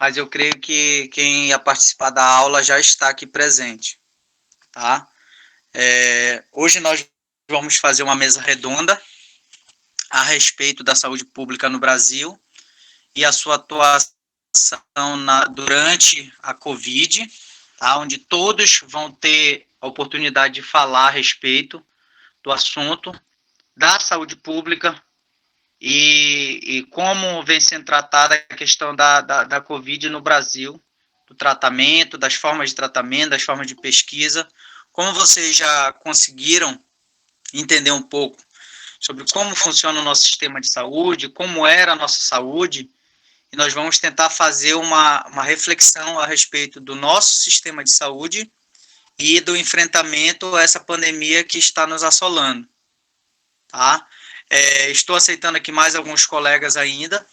mas eu creio que quem ia participar da aula já está aqui presente, tá? Hoje nós vamos fazer uma mesa redonda a respeito da saúde pública no Brasil e a sua atuação durante a Covid, tá? Onde todos vão ter a oportunidade de falar a respeito do assunto da saúde pública e como vem sendo tratada a questão da Covid no Brasil, do tratamento, das formas de tratamento, das formas de pesquisa. Como vocês já conseguiram entender um pouco sobre como funciona o nosso sistema de saúde, como era a nossa saúde, e nós vamos tentar fazer uma reflexão a respeito do nosso sistema de saúde e do enfrentamento a essa pandemia que está nos assolando, tá? Estou aceitando aqui mais alguns colegas ainda.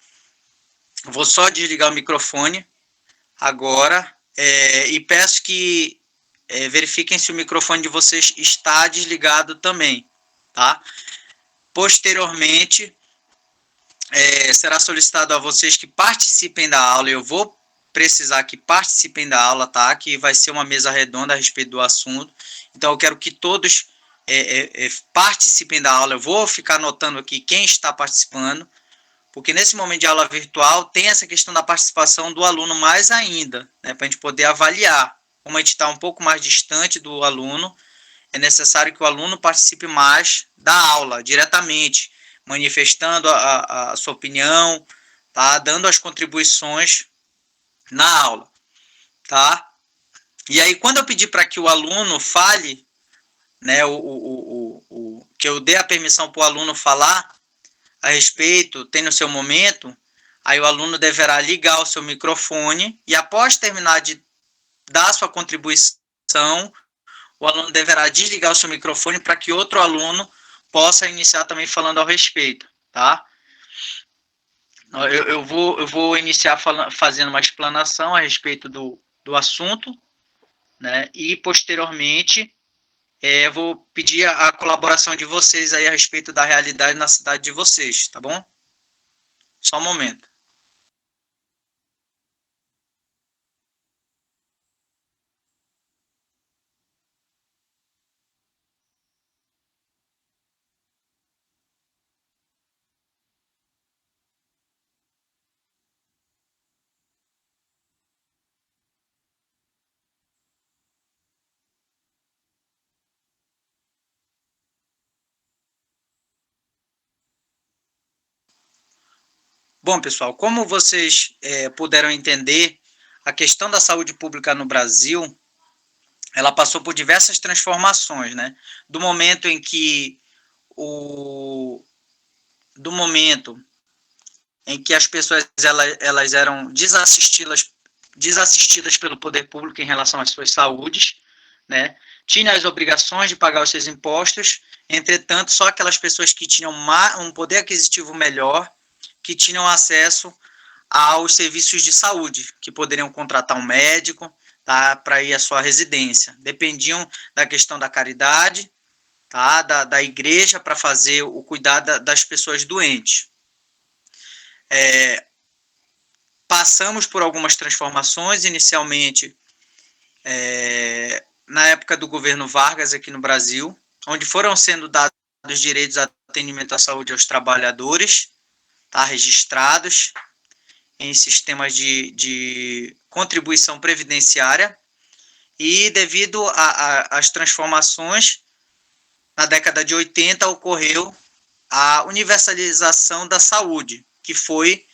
Vou só desligar o microfone agora e peço que verifiquem se o microfone de vocês está desligado também, tá? Posteriormente, será solicitado a vocês que participem da aula. Eu vou precisar que participem da aula, tá? Que vai ser uma mesa redonda a respeito do assunto. Então, eu quero que todos participem da aula. Eu vou ficar anotando aqui quem está participando, porque nesse momento de aula virtual tem essa questão da participação do aluno mais ainda, né? Para a gente poder avaliar. Como a gente está um pouco mais distante do aluno, é necessário que o aluno participe mais da aula, diretamente, manifestando a sua opinião, tá? Dando as contribuições na aula, tá? E aí, quando eu pedir para que o aluno fale, né, que eu dê a permissão para o aluno falar a respeito, tem no seu momento, aí o aluno deverá ligar o seu microfone e após terminar de dar a sua contribuição, o aluno deverá desligar o seu microfone para que outro aluno possa iniciar também falando ao respeito, tá? Eu vou iniciar fazendo uma explanação a respeito do assunto, né? E posteriormente vou pedir a colaboração de vocês aí a respeito da realidade na cidade de vocês, tá bom? Só um momento. Bom, pessoal, como vocês puderam entender, a questão da saúde pública no Brasil, ela passou por diversas transformações, né? Do momento em que as pessoas elas eram desassistidas pelo poder público em relação às suas saúdes, né? Tinha as obrigações de pagar os seus impostos, entretanto, só aquelas pessoas que tinham um poder aquisitivo melhor, que tinham acesso aos serviços de saúde, que poderiam contratar um médico, tá, para ir à sua residência. Dependiam da questão da caridade, tá, da igreja para fazer o cuidado das pessoas doentes. Passamos por algumas transformações, inicialmente na época do governo Vargas aqui no Brasil, onde foram sendo dados direitos de atendimento à saúde aos trabalhadores, tá, registrados em sistemas de contribuição previdenciária, e devido às transformações, na década de 80 ocorreu a universalização da saúde, que foi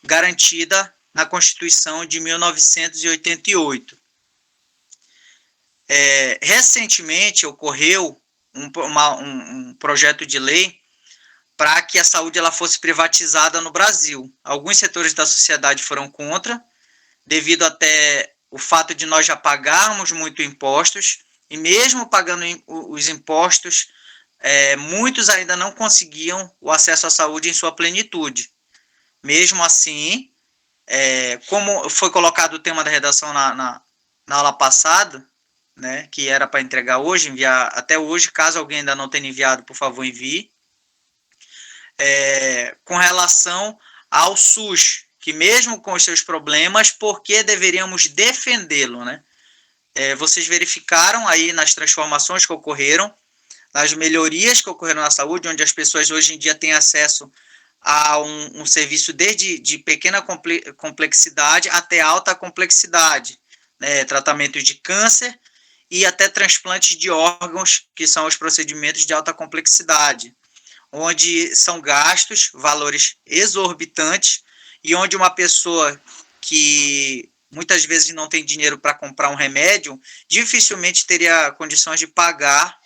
garantida na Constituição de 1988. Recentemente ocorreu um projeto de lei para que a saúde ela fosse privatizada no Brasil. Alguns setores da sociedade foram contra, devido até o fato de nós já pagarmos muito impostos, e mesmo pagando os impostos, muitos ainda não conseguiam o acesso à saúde em sua plenitude. Mesmo assim, como foi colocado o tema da redação na aula passada, né, que era para entregar hoje, enviar até hoje, caso alguém ainda não tenha enviado, por favor, envie, com relação ao SUS, que mesmo com os seus problemas, por que deveríamos defendê-lo, né? Vocês verificaram aí nas transformações que ocorreram, nas melhorias que ocorreram na saúde, onde as pessoas hoje em dia têm acesso a um serviço desde de pequena complexidade até alta complexidade, né? Tratamento de câncer e até transplantes de órgãos, que são os procedimentos de alta complexidade, onde são gastos valores exorbitantes e onde uma pessoa que muitas vezes não tem dinheiro para comprar um remédio, dificilmente teria condições de pagar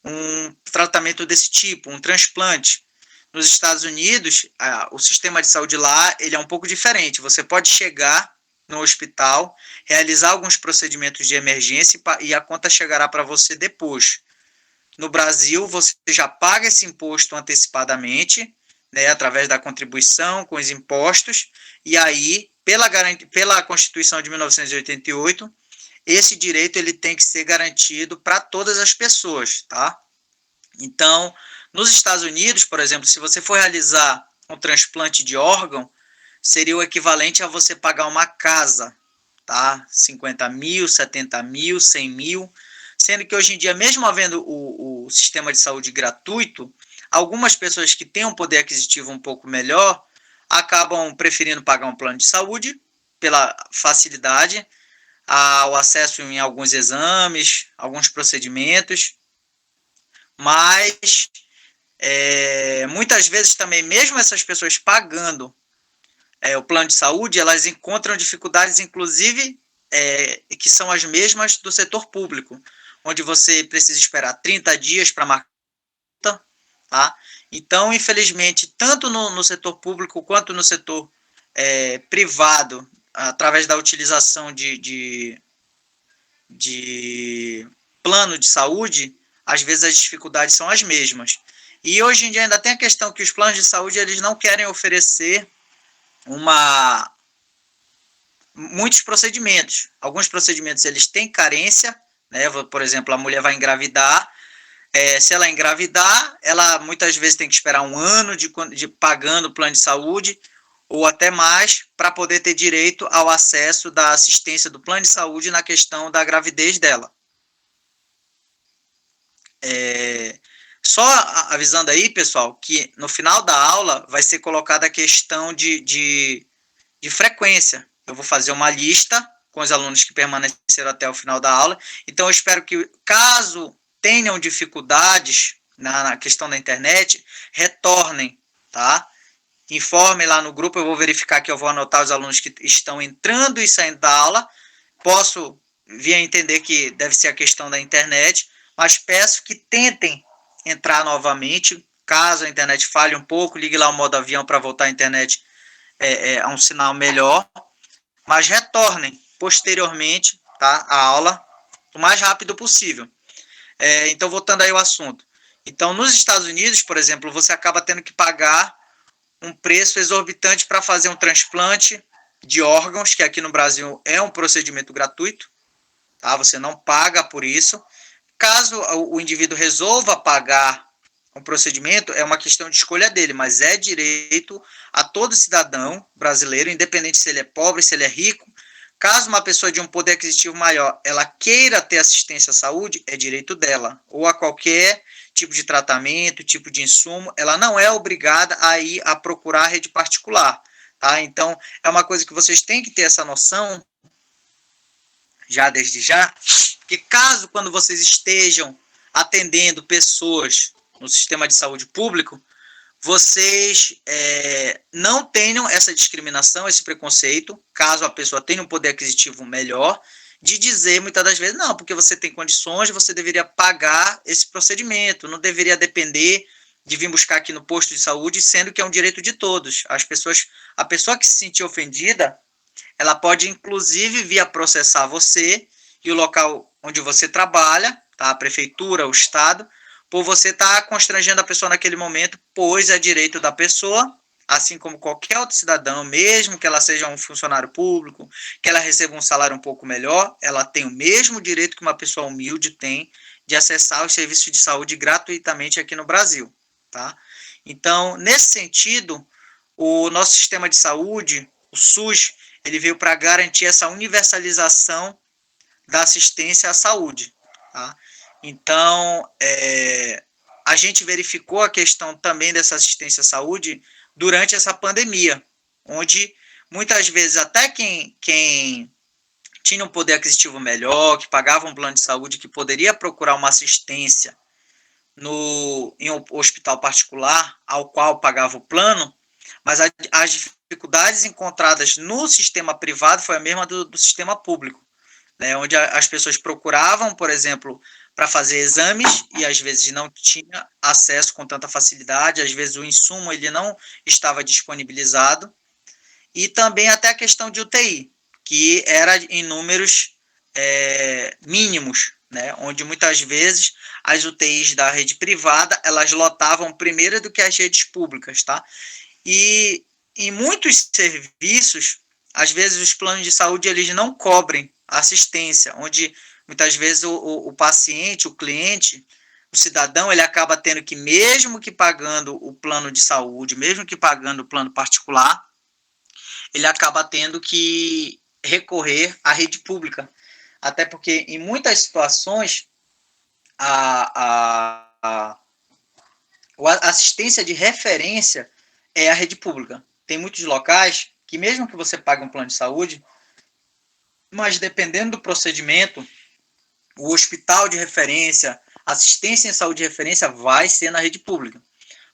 um tratamento desse tipo, um transplante. Nos Estados Unidos, o sistema de saúde lá ele é um pouco diferente. Você pode chegar no hospital, realizar alguns procedimentos de emergência e a conta chegará para você depois. No Brasil, você já paga esse imposto antecipadamente, né, através da contribuição com os impostos, e aí, pela Constituição de 1988, esse direito ele tem que ser garantido para todas as pessoas, tá? Então, nos Estados Unidos, por exemplo, se você for realizar um transplante de órgão, seria o equivalente a você pagar uma casa, tá? 50 mil, 70 mil, 100 mil, sendo que hoje em dia, mesmo havendo o sistema de saúde gratuito, algumas pessoas que têm um poder aquisitivo um pouco melhor acabam preferindo pagar um plano de saúde pela facilidade, ao acesso em alguns exames, alguns procedimentos, mas muitas vezes também, mesmo essas pessoas pagando o plano de saúde, elas encontram dificuldades, inclusive, que são as mesmas do setor público, onde você precisa esperar 30 dias para marcar, tá? Então, infelizmente, tanto no setor público quanto no setor privado, através da utilização de plano de saúde, às vezes as dificuldades são as mesmas. E hoje em dia ainda tem a questão que os planos de saúde eles não querem oferecer muitos procedimentos. Alguns procedimentos eles têm carência, né? Por exemplo, a mulher vai engravidar, se ela engravidar, ela muitas vezes tem que esperar um ano de pagando o plano de saúde, ou até mais, para poder ter direito ao acesso da assistência do plano de saúde na questão da gravidez dela. Só avisando aí, pessoal, que no final da aula vai ser colocada a questão de frequência. Eu vou fazer uma lista com os alunos que permaneceram até o final da aula. Então, eu espero que, caso tenham dificuldades na questão da internet, retornem, tá? Informem lá no grupo, eu vou verificar que eu vou anotar os alunos que estão entrando e saindo da aula. Posso vir a entender que deve ser a questão da internet, mas peço que tentem entrar novamente. Caso a internet falhe um pouco, ligue lá o modo avião para voltar à internet a um sinal melhor, mas retornem posteriormente, tá, a aula o mais rápido possível. Então, voltando aí ao assunto. Então, nos Estados Unidos, por exemplo, você acaba tendo que pagar um preço exorbitante para fazer um transplante de órgãos, que aqui no Brasil é um procedimento gratuito, tá? Você não paga por isso. Caso o indivíduo resolva pagar um procedimento, é uma questão de escolha dele, mas é direito a todo cidadão brasileiro, independente se ele é pobre, se ele é rico. Caso uma pessoa de um poder aquisitivo maior, ela queira ter assistência à saúde, é direito dela, ou a qualquer tipo de tratamento, tipo de insumo, ela não é obrigada a ir a procurar a rede particular, tá? Então, é uma coisa que vocês têm que ter essa noção, já desde já, que caso quando vocês estejam atendendo pessoas no sistema de saúde público, vocês não tenham essa discriminação, esse preconceito, caso a pessoa tenha um poder aquisitivo melhor, de dizer muitas das vezes, não, porque você tem condições, você deveria pagar esse procedimento, não deveria depender de vir buscar aqui no posto de saúde, sendo que é um direito de todos. A pessoa que se sentir ofendida, ela pode inclusive vir a processar você e o local onde você trabalha, tá? A prefeitura, o estado, por você estar constrangendo a pessoa naquele momento, pois é direito da pessoa, assim como qualquer outro cidadão, mesmo que ela seja um funcionário público, que ela receba um salário um pouco melhor, ela tem o mesmo direito que uma pessoa humilde tem de acessar os serviços de saúde gratuitamente aqui no Brasil, tá? Então, nesse sentido, o nosso sistema de saúde, o SUS, ele veio para garantir essa universalização da assistência à saúde. Tá? Então, a gente verificou a questão também dessa assistência à saúde durante essa pandemia, onde muitas vezes até quem tinha um poder aquisitivo melhor, que pagava um plano de saúde, que poderia procurar uma assistência em um hospital particular, ao qual pagava o plano, mas as dificuldades encontradas no sistema privado foi a mesma do sistema público, né, onde as pessoas procuravam, por exemplo, para fazer exames e às vezes não tinha acesso com tanta facilidade, às vezes o insumo ele não estava disponibilizado, e também até a questão de UTI, que era em números mínimos, né, onde muitas vezes as UTIs da rede privada, elas lotavam primeiro do que as redes públicas, tá? E em muitos serviços, às vezes os planos de saúde, eles não cobrem assistência, onde muitas vezes o paciente, o cliente, o cidadão, ele acaba tendo que, mesmo que pagando o plano de saúde, mesmo que pagando o plano particular, ele acaba tendo que recorrer à rede pública. Até porque, em muitas situações, a assistência de referência é a rede pública. Tem muitos locais que, mesmo que você pague um plano de saúde, mas dependendo do procedimento, o hospital de referência, assistência em saúde de referência vai ser na rede pública.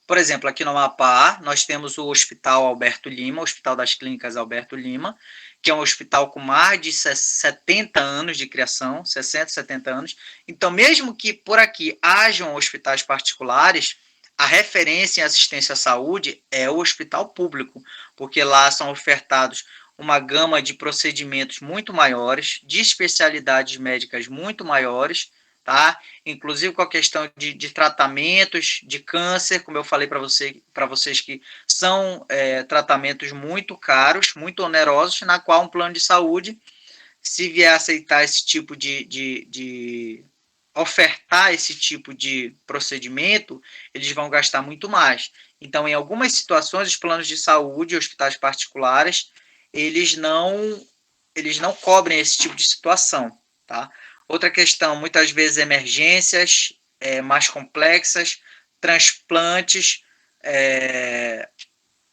Por exemplo, aqui no Amapá, nós temos o Hospital Alberto Lima, o Hospital das Clínicas Alberto Lima, que é um hospital com mais de 70 anos de criação, 60, 70 anos. Então, mesmo que por aqui hajam hospitais particulares, a referência em assistência à saúde é o hospital público, porque lá são ofertados uma gama de procedimentos muito maiores, de especialidades médicas muito maiores, tá? Inclusive com a questão de tratamentos de câncer, como eu falei para vocês que são tratamentos muito caros, muito onerosos, na qual um plano de saúde, se vier aceitar esse tipo de ofertar esse tipo de procedimento, eles vão gastar muito mais. Então, em algumas situações, os planos de saúde, hospitais particulares, eles não cobrem esse tipo de situação, tá? Outra questão, muitas vezes emergências mais complexas, transplantes,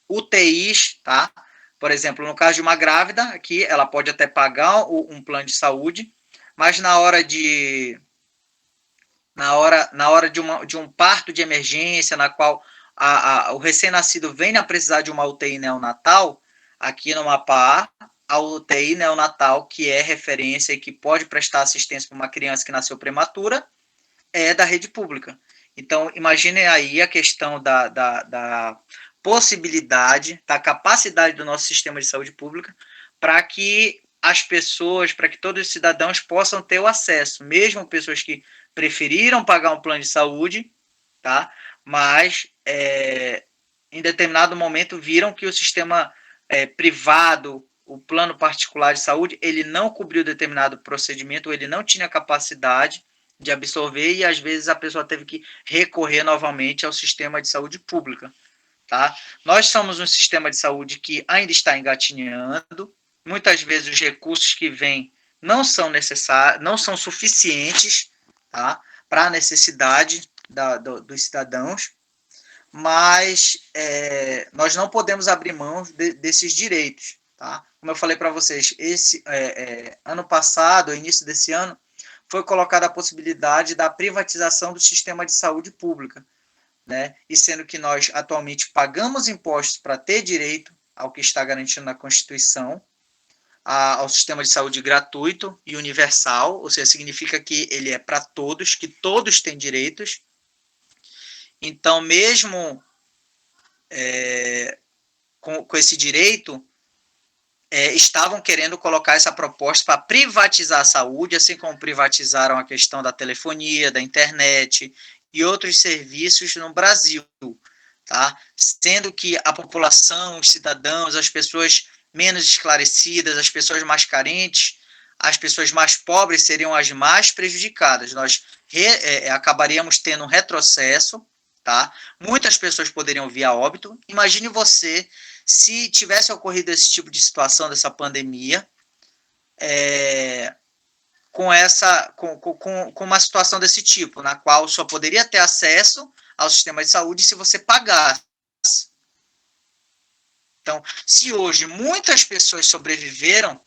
UTIs, tá? Por exemplo, no caso de uma grávida, aqui ela pode até pagar um plano de saúde, mas na hora de de um parto de emergência, na qual o recém-nascido vem a precisar de uma UTI neonatal, aqui no Amapá, a UTI neonatal, que é referência e que pode prestar assistência para uma criança que nasceu prematura, é da rede pública. Então, imaginem aí a questão da possibilidade, da capacidade do nosso sistema de saúde pública para que as pessoas, para que todos os cidadãos possam ter o acesso, mesmo pessoas que preferiram pagar um plano de saúde, tá? Mas em determinado momento viram que o sistema privado, o plano particular de saúde, ele não cobriu determinado procedimento, ele não tinha capacidade de absorver e às vezes a pessoa teve que recorrer novamente ao sistema de saúde pública, tá? Nós somos um sistema de saúde que ainda está engatinhando, muitas vezes os recursos que vêm não são necessários, não são suficientes, tá? Para a necessidade dos cidadãos, mas nós não podemos abrir mão desses direitos, tá? Como eu falei para vocês, esse ano passado, início desse ano, foi colocada a possibilidade da privatização do sistema de saúde pública, né? E sendo que nós atualmente pagamos impostos para ter direito ao que está garantido na Constituição, ao sistema de saúde gratuito e universal, ou seja, significa que ele é para todos, que todos têm direitos. Então, mesmo com esse direito, estavam querendo colocar essa proposta para privatizar a saúde, assim como privatizaram a questão da telefonia, da internet e outros serviços no Brasil, tá? Sendo que a população, os cidadãos, as pessoas menos esclarecidas, as pessoas mais carentes, as pessoas mais pobres seriam as mais prejudicadas. Nós acabaríamos tendo um retrocesso, tá? Muitas pessoas poderiam vir a óbito. Imagine você se tivesse ocorrido esse tipo de situação, dessa pandemia, com uma situação desse tipo, na qual só poderia ter acesso ao sistema de saúde se você pagasse. Então, se hoje muitas pessoas sobreviveram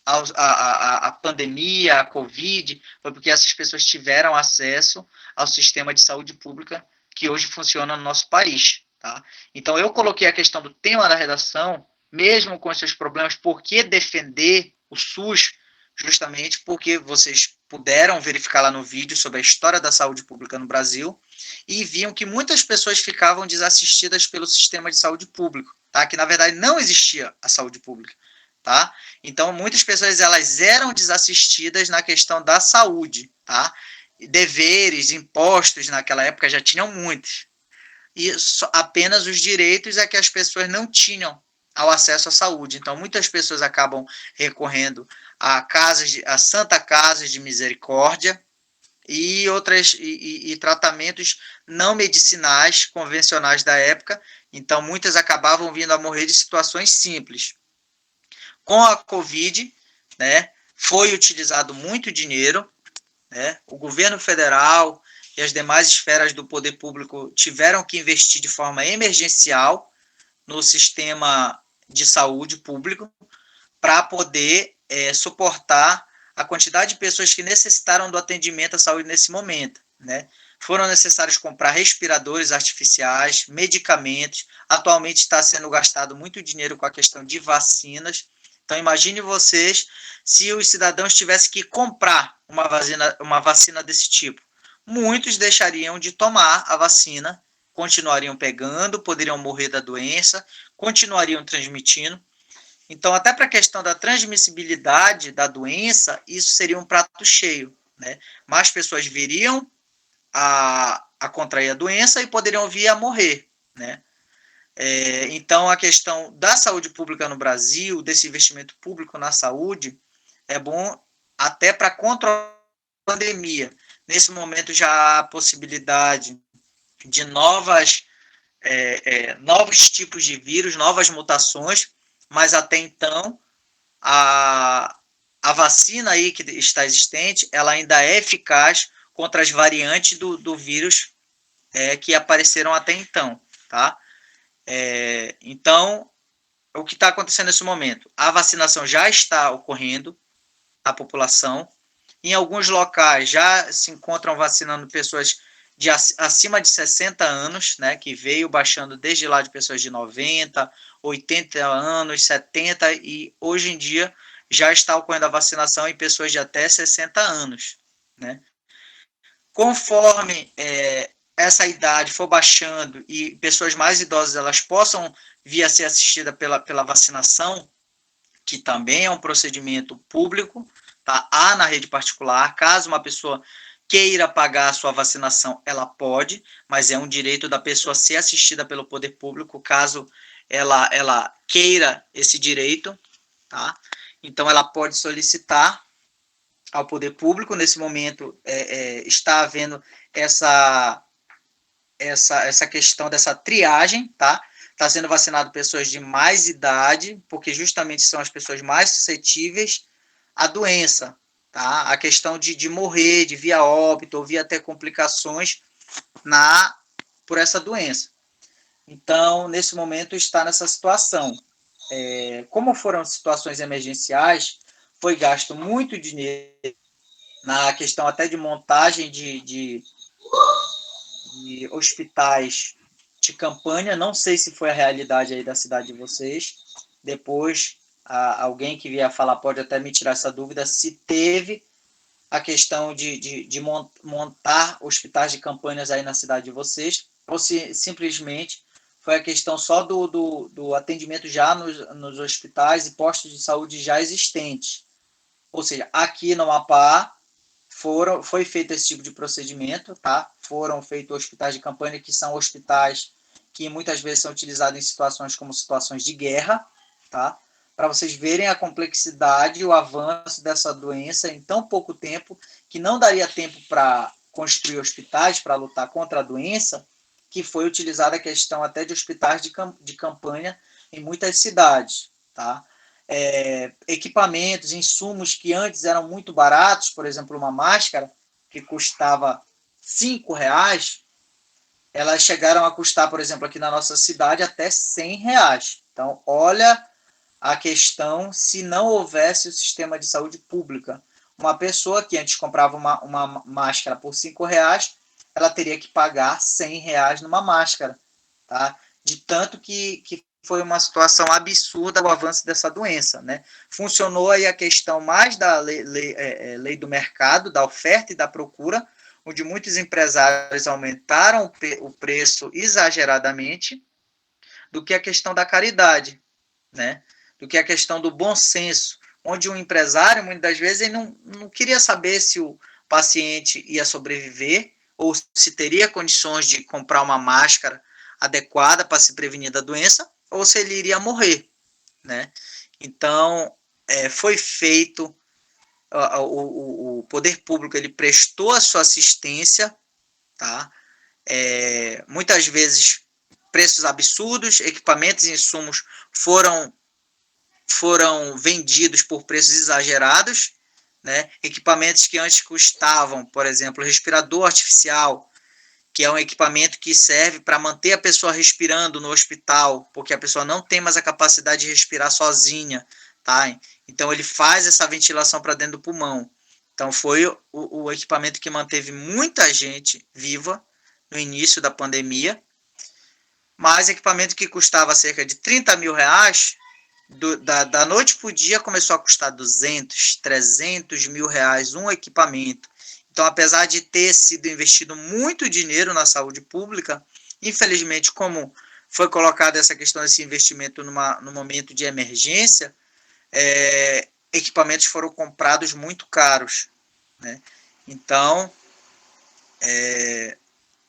à pandemia, à Covid, foi porque essas pessoas tiveram acesso ao sistema de saúde pública que hoje funciona no nosso país. Tá? Então, eu coloquei a questão do tema da redação, mesmo com seus problemas, por que defender o SUS, justamente porque vocês puderam verificar lá no vídeo sobre a história da saúde pública no Brasil e viam que muitas pessoas ficavam desassistidas pelo sistema de saúde público, tá? Que na verdade não existia a saúde pública. Tá? Então, muitas pessoas elas eram desassistidas na questão da saúde, tá? Deveres, impostos naquela época já tinham muitos. E apenas os direitos é que as pessoas não tinham ao acesso à saúde. Então, muitas pessoas acabam recorrendo a Santa Casas de Misericórdia e tratamentos não medicinais convencionais da época. Então, muitas acabavam vindo a morrer de situações simples. Com a Covid, né, foi utilizado muito dinheiro, né, o governo federal e as demais esferas do poder público tiveram que investir de forma emergencial no sistema de saúde público para poder suportar a quantidade de pessoas que necessitaram do atendimento à saúde nesse momento, né? Foram necessários comprar respiradores artificiais, medicamentos. Atualmente está sendo gastado muito dinheiro com a questão de vacinas. Então, imagine vocês se os cidadãos tivessem que comprar uma vacina desse tipo. Muitos deixariam de tomar a vacina, continuariam pegando, poderiam morrer da doença, continuariam transmitindo. Então, até para a questão da transmissibilidade da doença, isso seria um prato cheio, né? Mais pessoas viriam a contrair a doença e poderiam vir a morrer, né? Então, a questão da saúde pública no Brasil, desse investimento público na saúde, é bom até para controlar a pandemia. Nesse momento já há a possibilidade de novos tipos de vírus, novas mutações, mas até então a vacina aí que está existente, ela ainda é eficaz contra as variantes do vírus que apareceram até então, tá? Então, o que está acontecendo nesse momento? A vacinação já está ocorrendo na população. Em alguns locais já se encontram vacinando pessoas acima de 60 anos, né, que veio baixando desde lá de pessoas de 90, 80 anos, 70, e hoje em dia já está ocorrendo a vacinação em pessoas de até 60 anos. Né? Conforme essa idade for baixando e pessoas mais idosas elas possam vir a ser assistidas pela vacinação, que também é um procedimento público, tá? Há na rede particular, caso uma pessoa queira pagar a sua vacinação, ela pode, mas é um direito da pessoa ser assistida pelo poder público, caso ela queira esse direito, tá? Então, ela pode solicitar ao poder público. Nesse momento, está havendo essa questão dessa triagem, tá? Está sendo vacinado pessoas de mais idade, porque justamente são as pessoas mais suscetíveis à doença, tá? A questão de morrer, de vir a óbito, ou vir até complicações por essa doença. Então, nesse momento, está nessa situação. Como foram situações emergenciais, foi gasto muito dinheiro na questão até de montagem de hospitais de campanha. Não sei se foi a realidade aí da cidade de vocês. Depois, alguém que vier falar pode até me tirar essa dúvida, se teve a questão de montar hospitais de campanhas aí na cidade de vocês, ou se simplesmente foi a questão só do atendimento já nos hospitais e postos de saúde já existentes. Ou seja, aqui no Amapá foi feito esse tipo de procedimento, tá? Foram feitos hospitais de campanha, que são hospitais que muitas vezes são utilizados em situações como situações de guerra, tá? Para vocês verem a complexidade e o avanço dessa doença em tão pouco tempo, que não daria tempo para construir hospitais para lutar contra a doença, que foi utilizada a questão até de hospitais de campanha em muitas cidades, tá? Equipamentos, insumos que antes eram muito baratos, por exemplo, uma máscara que custava R$ 5, elas chegaram a custar, por exemplo, aqui na nossa cidade, até R$ 100. Então, olha a questão se não houvesse o sistema de saúde pública. Uma pessoa que antes comprava uma máscara por R$ 5, ela teria que pagar R$ 100 numa máscara, tá? De tanto que foi uma situação absurda o avanço dessa doença, né? Funcionou aí a questão mais da lei do mercado, da oferta e da procura, onde muitos empresários aumentaram o preço exageradamente, do que a questão da caridade, né? Do que a questão do bom senso, onde um empresário, muitas das vezes, ele não queria saber se o paciente ia sobreviver ou se teria condições de comprar uma máscara adequada para se prevenir da doença ou se ele iria morrer, né? Então, foi feito, o poder público ele prestou a sua assistência, tá? Muitas vezes preços absurdos, equipamentos e insumos foram vendidos por preços exagerados, né? Equipamentos que antes custavam, por exemplo, respirador artificial, que é um equipamento que serve para manter a pessoa respirando no hospital, porque a pessoa não tem mais a capacidade de respirar sozinha, tá? Então ele faz essa ventilação para dentro do pulmão. Então foi o equipamento que manteve muita gente viva no início da pandemia, mas equipamento que custava cerca de R$ 30.000, da noite para o dia começou a custar 200, 300 mil reais um equipamento. Então, apesar de ter sido investido muito dinheiro na saúde pública, infelizmente, como foi colocada essa questão desse investimento no momento de emergência, equipamentos foram comprados muito caros, né? Então,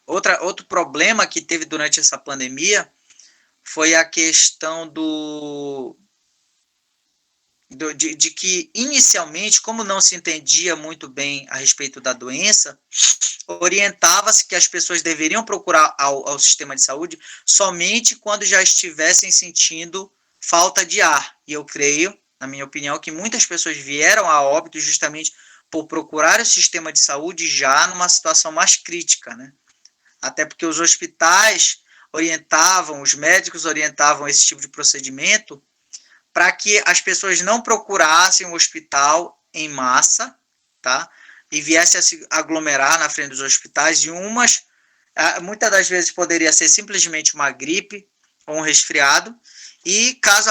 outro problema que teve durante essa pandemia foi a questão de que, inicialmente, como não se entendia muito bem a respeito da doença, orientava-se que as pessoas deveriam procurar ao sistema de saúde somente quando já estivessem sentindo falta de ar. E eu creio, na minha opinião, que muitas pessoas vieram a óbito justamente por procurar o sistema de saúde já numa situação mais crítica, né? Até porque os hospitais orientavam, os médicos orientavam esse tipo de procedimento para que as pessoas não procurassem o hospital em massa, tá? E viessem a se aglomerar na frente dos hospitais, e muitas das vezes poderia ser simplesmente uma gripe ou um resfriado, e caso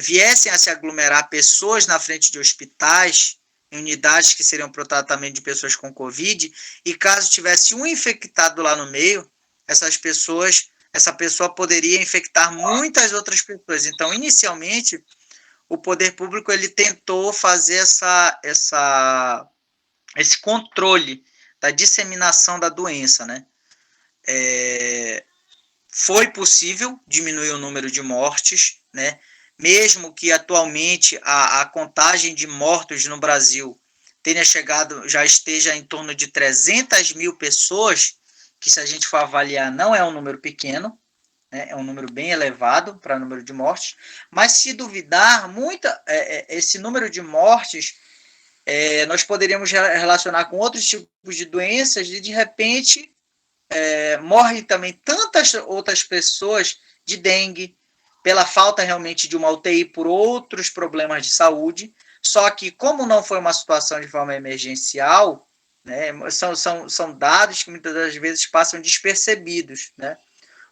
viessem a se aglomerar pessoas na frente de hospitais, em unidades que seriam para o tratamento de pessoas com Covid, e caso tivesse um infectado lá no meio, essa pessoa poderia infectar muitas outras pessoas. Então, inicialmente, o poder público ele tentou fazer esse controle da disseminação da doença, né? Foi possível diminuir o número de mortes, né? Mesmo que atualmente a contagem de mortos no Brasil já esteja em torno de 300 mil pessoas, que, se a gente for avaliar, não é um número pequeno, né? É um número bem elevado para o número de mortes, mas se duvidar, esse número de mortes nós poderíamos relacionar com outros tipos de doenças e, de repente, morrem também tantas outras pessoas de dengue, pela falta realmente de uma UTI, por outros problemas de saúde. Só que, como não foi uma situação de forma emergencial, né, são dados que muitas das vezes passam despercebidos, né?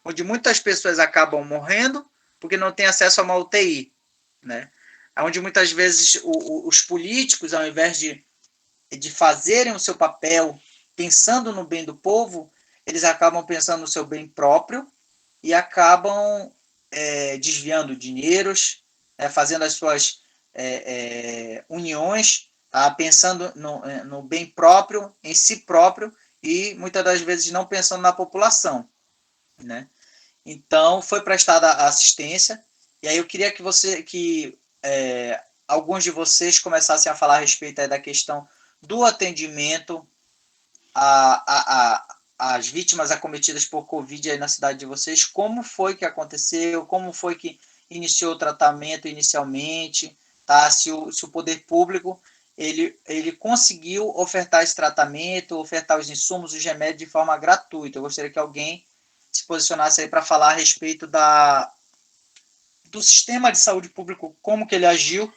Onde muitas pessoas acabam morrendo porque não têm acesso a uma UTI, né? Onde muitas vezes os políticos, ao invés de fazerem o seu papel pensando no bem do povo, eles acabam pensando no seu bem próprio e acabam desviando dinheiros, fazendo as suas uniões, tá? Pensando no bem próprio, em si próprio, e muitas das vezes não pensando na população, né? Então, foi prestada assistência, e aí eu queria que alguns de vocês começassem a falar a respeito aí da questão do atendimento às vítimas acometidas por Covid aí na cidade de vocês. Como foi que aconteceu? Como foi que iniciou o tratamento inicialmente, tá? Se o poder público ele conseguiu ofertar esse tratamento, ofertar os insumos, os remédios de forma gratuita. Eu gostaria que alguém se posicionasse aí para falar a respeito do sistema de saúde público, como que ele agiu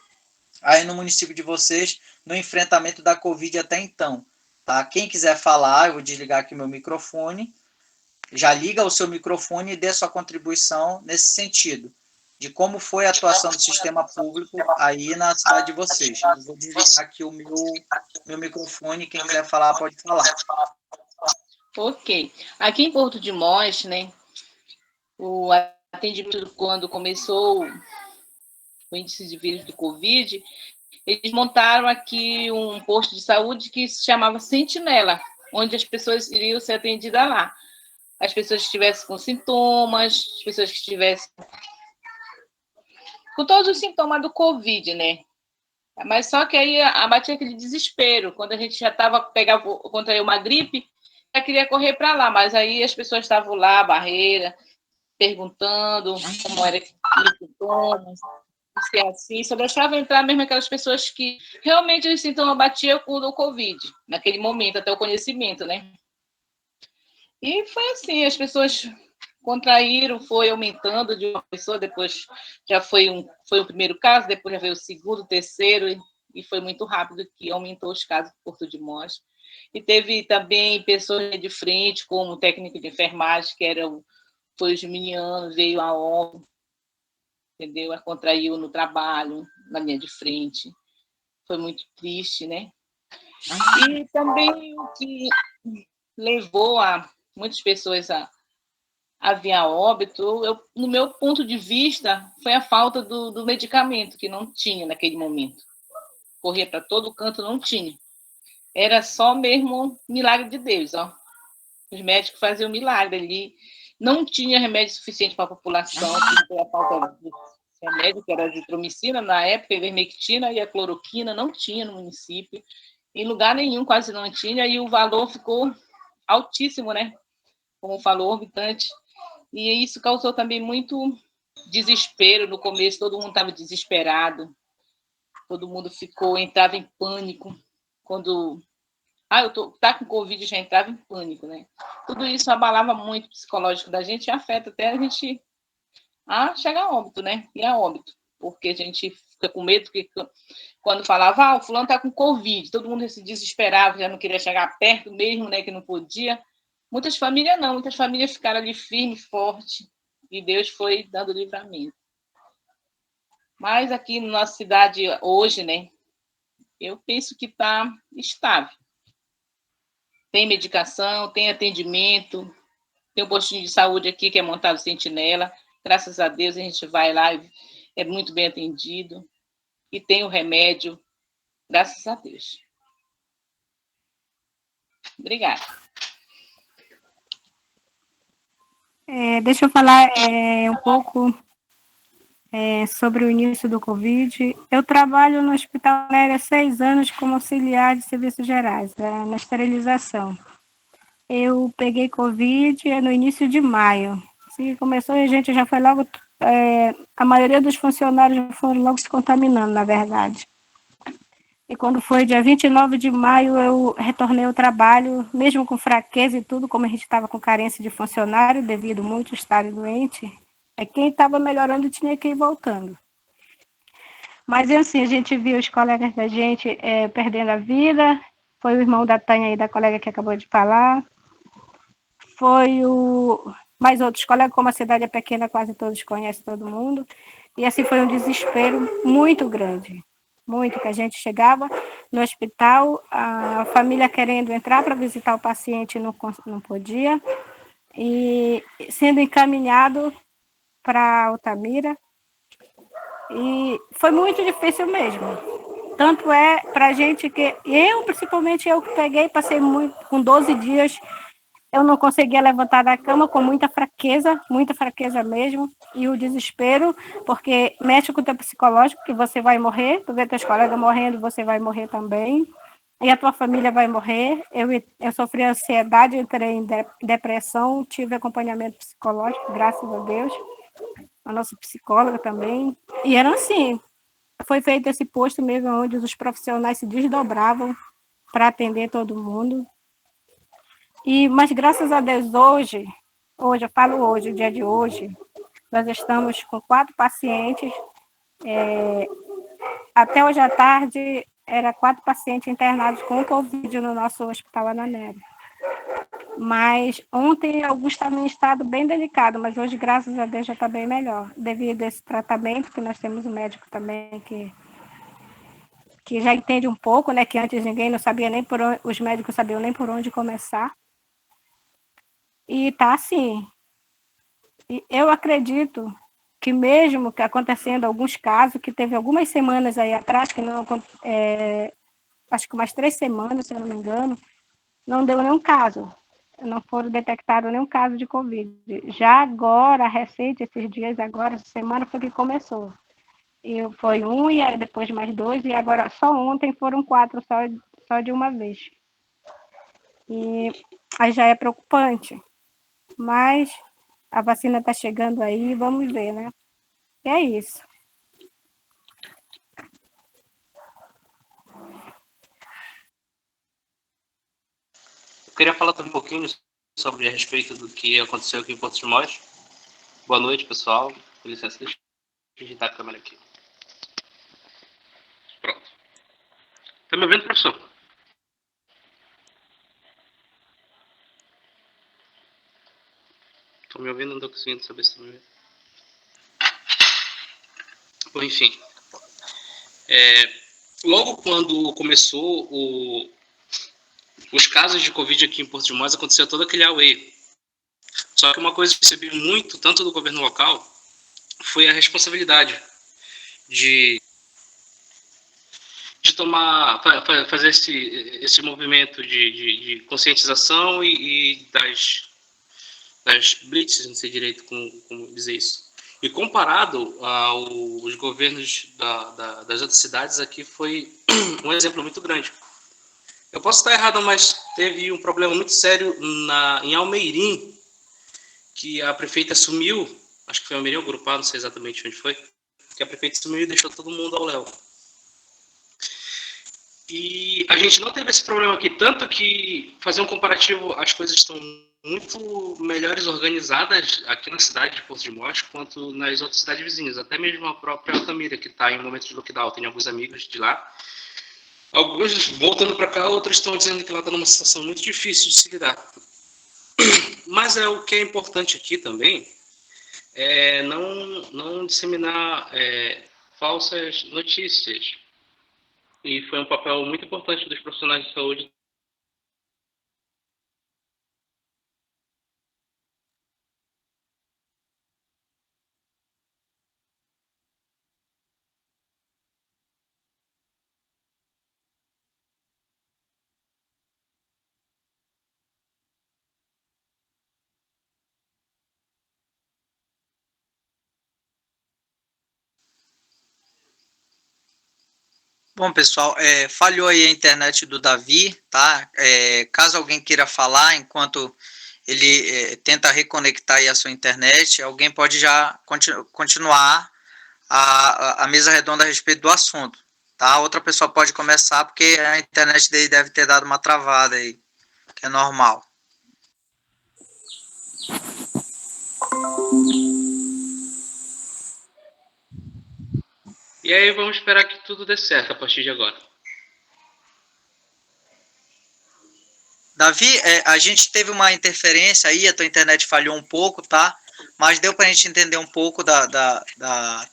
aí no município de vocês no enfrentamento da Covid até então. Tá? Quem quiser falar, eu vou desligar aqui meu microfone, já liga o seu microfone e dê sua contribuição nesse sentido, de como foi a atuação do sistema público aí na cidade de vocês. Eu vou desligar aqui o meu microfone, quem quiser falar pode falar. Ok. Aqui em Porto de Mós, né, o atendimento quando começou o índice de vírus do Covid, eles montaram aqui um posto de saúde que se chamava Sentinela, onde as pessoas iriam ser atendidas lá. As pessoas que estivessem com sintomas, as pessoas que estivessem com todos os sintomas do Covid, né? Mas só que aí abatia aquele desespero, quando a gente já contraiu uma gripe, já queria correr para lá, mas aí as pessoas estavam lá, barreira, perguntando como era os sintomas, se é assim, só deixava entrar mesmo aquelas pessoas que realmente os sintomas batiam com o Covid, naquele momento, até o conhecimento, né? E foi assim, as pessoas contraíram, foi aumentando de uma pessoa, depois já foi o primeiro caso, depois já veio o segundo, o terceiro, e foi muito rápido que aumentou os casos em Porto de Mós. E teve também pessoas de frente, como o técnico de enfermagem, que foi os meninos, veio a óbito, entendeu? A contraiu no trabalho, na linha de frente. Foi muito triste, né? E também o que levou a muitas pessoas a vir a óbito, no meu ponto de vista, foi a falta do medicamento, que não tinha naquele momento. Corria para todo canto, não tinha. Era só mesmo milagre de Deus, ó. Os médicos faziam milagre ali. Não tinha remédio suficiente para a população, que foi a falta de remédio, que era a azitromicina na época, a ivermectina e a cloroquina, não tinha no município. Em lugar nenhum quase não tinha, e o valor ficou altíssimo, né? Como falou, orbitante. E isso causou também muito desespero no começo, todo mundo estava desesperado, todo mundo entrava em pânico. Quando tá com Covid, já entrava em pânico, né? Tudo isso abalava muito o psicológico da gente e afeta até a gente chegar a óbito, né? E a óbito, porque a gente fica com medo, porque quando falava, o fulano tá com Covid, todo mundo se desesperava, já não queria chegar perto mesmo, né? Que não podia. Muitas famílias não, muitas famílias ficaram ali firme, forte, e Deus foi dando livramento. Mas aqui na nossa cidade hoje, né, eu penso que está estável. Tem medicação, tem atendimento, tem um postinho de saúde aqui que é montado Sentinela. Graças a Deus a gente vai lá e é muito bem atendido. E tem o remédio, graças a Deus. Obrigada. Deixa eu falar um pouco sobre o início do Covid. Eu trabalho no Hospital Aéreo há 6 anos como auxiliar de serviços gerais, na esterilização. Eu peguei Covid no início de maio. Assim, começou, a gente já foi logo... a maioria dos funcionários foram logo se contaminando, na verdade. E quando foi dia 29 de maio, eu retornei ao trabalho, mesmo com fraqueza e tudo, como a gente estava com carência de funcionário, devido muito estar doente, quem estava melhorando tinha que ir voltando. Mas, assim, a gente viu os colegas da gente perdendo a vida, foi o irmão da Tânia aí, da colega que acabou de falar, foi mais outros colegas, como a cidade é pequena, quase todos conhecem todo mundo, e assim foi um desespero muito grande. Muito, que a gente chegava no hospital, a família querendo entrar para visitar o paciente não podia, e sendo encaminhado para Altamira, e foi muito difícil mesmo. Tanto para a gente que principalmente eu que peguei, passei com 12 dias, eu não conseguia levantar da cama com muita fraqueza mesmo, e o desespero, porque mexe com o teu psicológico, que você vai morrer, tu vê teus colegas morrendo, você vai morrer também, e a tua família vai morrer. Eu sofri ansiedade, entrei em depressão, tive acompanhamento psicológico, graças a Deus, a nossa psicóloga também. E era assim, foi feito esse posto mesmo onde os profissionais se desdobravam para atender todo mundo. Mas graças a Deus hoje, eu falo hoje, o dia de hoje, nós estamos com 4 pacientes. Até hoje à tarde, era 4 pacientes internados com Covid no nosso hospital Ananera. Mas ontem alguns estavam em estado bem delicado, mas hoje, graças a Deus, já está bem melhor, devido a esse tratamento, que nós temos um médico também que já entende um pouco, né? Que antes ninguém não sabia nem por onde, os médicos sabiam nem por onde começar. E tá assim. E eu acredito que mesmo que acontecendo alguns casos, que teve algumas semanas aí atrás, que não, acho que umas 3 semanas, se eu não me engano, não deu nenhum caso. Não foram detectados nenhum caso de Covid. Já agora, recente, esses dias agora, essa semana foi que começou. E foi um, e aí depois mais 2, e agora só ontem foram 4, só de uma vez. E aí já é preocupante. Mas a vacina está chegando aí, vamos ver, né? E é isso. Eu queria falar um pouquinho sobre a respeito do que aconteceu aqui em Porto de Mós. Boa noite, pessoal. Com licença, deixa eu digitar a câmera aqui. Pronto. Tá me ouvindo, professor? Tô me ouvindo, não tô conseguindo saber se tá me ouvindo. Bom, enfim. Logo quando começou os casos de Covid aqui em Porto de Mós, aconteceu todo aquele auê. Só que uma coisa que eu percebi muito, tanto do governo local, foi a responsabilidade de fazer esse movimento de conscientização e das blitzes, não sei direito como dizer isso. E comparado aos governos das outras cidades, aqui foi um exemplo muito grande. Eu posso estar errado, mas teve um problema muito sério em Almeirim, que a prefeita sumiu, acho que foi Almeirim ou Grupar, não sei exatamente onde foi, que a prefeita sumiu e deixou todo mundo ao léu. E a gente não teve esse problema aqui, tanto que, fazer um comparativo, as coisas estão muito melhores organizadas aqui na cidade de Porto de Mós, quanto nas outras cidades vizinhas, até mesmo a própria Altamira, que está em um momento de lockdown. Tenho alguns amigos de lá. Alguns voltando para cá, outros estão dizendo que lá está numa situação muito difícil de se lidar. Mas o que é importante aqui também é não disseminar falsas notícias. E foi um papel muito importante dos profissionais de saúde. Bom, pessoal, falhou aí a internet do Davi, tá? Caso alguém queira falar, enquanto ele tenta reconectar aí a sua internet, alguém pode já continuar a mesa redonda a respeito do assunto, tá? Outra pessoa pode começar, porque a internet dele deve ter dado uma travada aí, que é normal. E aí vamos esperar que tudo dê certo a partir de agora. Davi, a gente teve uma interferência aí, a tua internet falhou um pouco, tá? Mas deu para a gente entender um pouco da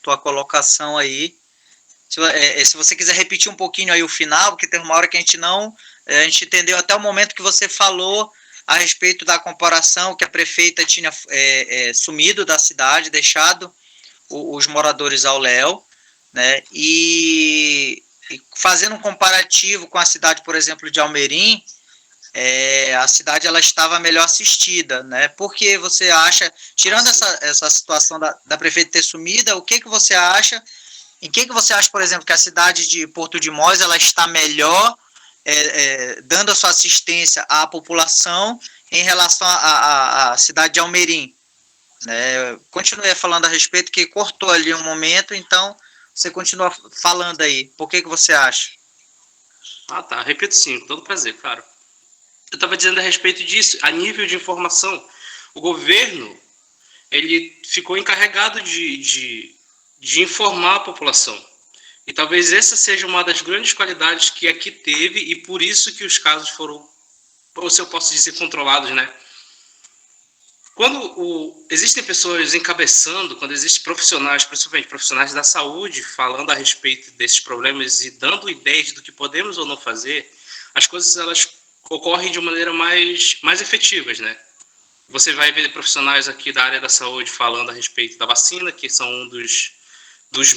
tua colocação aí. Se você quiser repetir um pouquinho aí o final, porque tem uma hora que a gente entendeu até o momento que você falou a respeito da comparação que a prefeita tinha sumido da cidade, deixado os moradores ao léu, né? E fazendo um comparativo com a cidade, por exemplo, de Almeirim, a cidade ela estava melhor assistida, né? Porque você acha, tirando essa situação da prefeita ter sumida, o que você acha? Em que você acha, por exemplo, que a cidade de Porto de Mós ela está melhor, dando a sua assistência à população em relação à cidade de Almeirim? Continue falando a respeito, que cortou ali um momento, então você continua falando aí. Por que você acha? Ah, tá. Repito sim, com todo prazer, claro. Eu estava dizendo a respeito disso, a nível de informação, o governo ele ficou encarregado de informar a população. E talvez essa seja uma das grandes qualidades que aqui teve e por isso que os casos foram, ou se eu posso dizer, controlados, né? Quando existem pessoas encabeçando, quando existem profissionais, principalmente profissionais da saúde, falando a respeito desses problemas e dando ideias do que podemos ou não fazer, as coisas elas ocorrem de uma maneira mais efetivas, né? Você vai ver profissionais aqui da área da saúde falando a respeito da vacina, que são um dos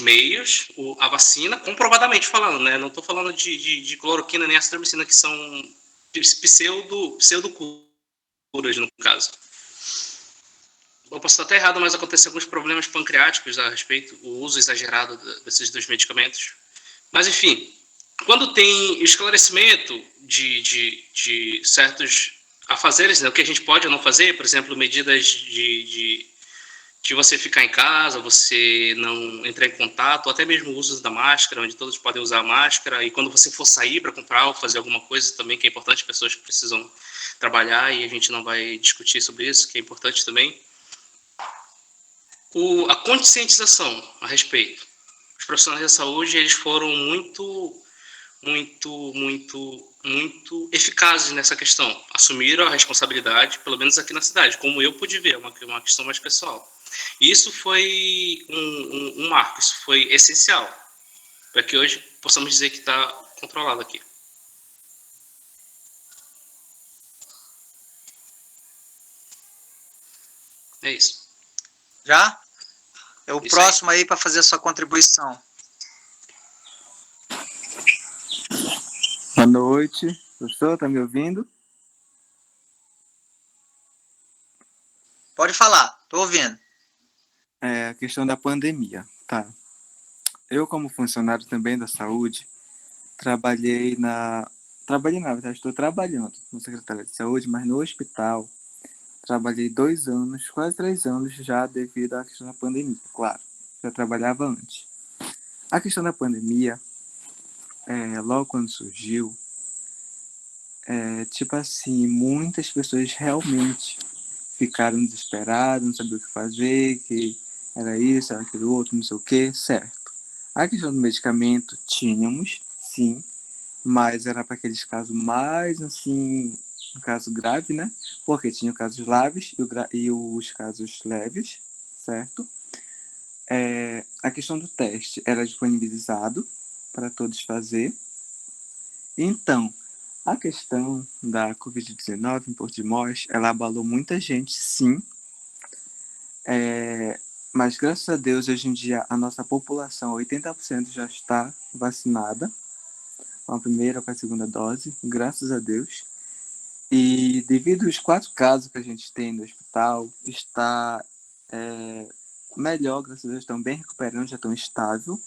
meios, a vacina, comprovadamente falando, né? Não estou falando de cloroquina nem azitromicina, que são pseudo-curas, no caso. Eu posso estar até errado, mas acontecem alguns problemas pancreáticos a respeito, o uso exagerado desses dois medicamentos. Mas, enfim, quando tem esclarecimento de certos afazeres, né, o que a gente pode ou não fazer, por exemplo, medidas de você ficar em casa, você não entrar em contato, ou até mesmo o uso da máscara, onde todos podem usar a máscara, e quando você for sair para comprar ou fazer alguma coisa também, que é importante, pessoas que precisam trabalhar, e a gente não vai discutir sobre isso, que é importante também. A conscientização a respeito. Os profissionais da saúde, eles foram muito eficazes nessa questão. Assumiram a responsabilidade, pelo menos aqui na cidade, como eu pude ver, uma questão mais pessoal. E isso foi um marco, isso foi essencial, para que hoje possamos dizer que está controlado aqui. É isso. Já? É o Isso próximo aí para fazer a sua contribuição. Boa noite, professor, tá me ouvindo? Pode falar, tô ouvindo. É a questão da pandemia, tá? Eu, como funcionário também da saúde, na verdade, estou trabalhando no Secretário de Saúde, mas no hospital, trabalhei 2 anos, quase 3 anos já devido à questão da pandemia, claro, já trabalhava antes. A questão da pandemia, logo quando surgiu, tipo assim, muitas pessoas realmente ficaram desesperados, não sabiam o que fazer, que era isso, era aquilo outro, não sei o que, certo. A questão do medicamento, tínhamos, sim, mas era para aqueles casos mais, assim, um caso grave, né? Porque tinha casos graves e os casos leves, certo? A questão do teste era disponibilizado para todos fazer. Então, a questão da Covid-19 em Porto de Mós, ela abalou muita gente, sim, mas graças a Deus, hoje em dia, a nossa população, 80% já está vacinada, com a primeira ou com a segunda dose, graças a Deus. E devido aos 4 casos que a gente tem no hospital, está melhor, graças a Deus, estão bem recuperando, já estão estável.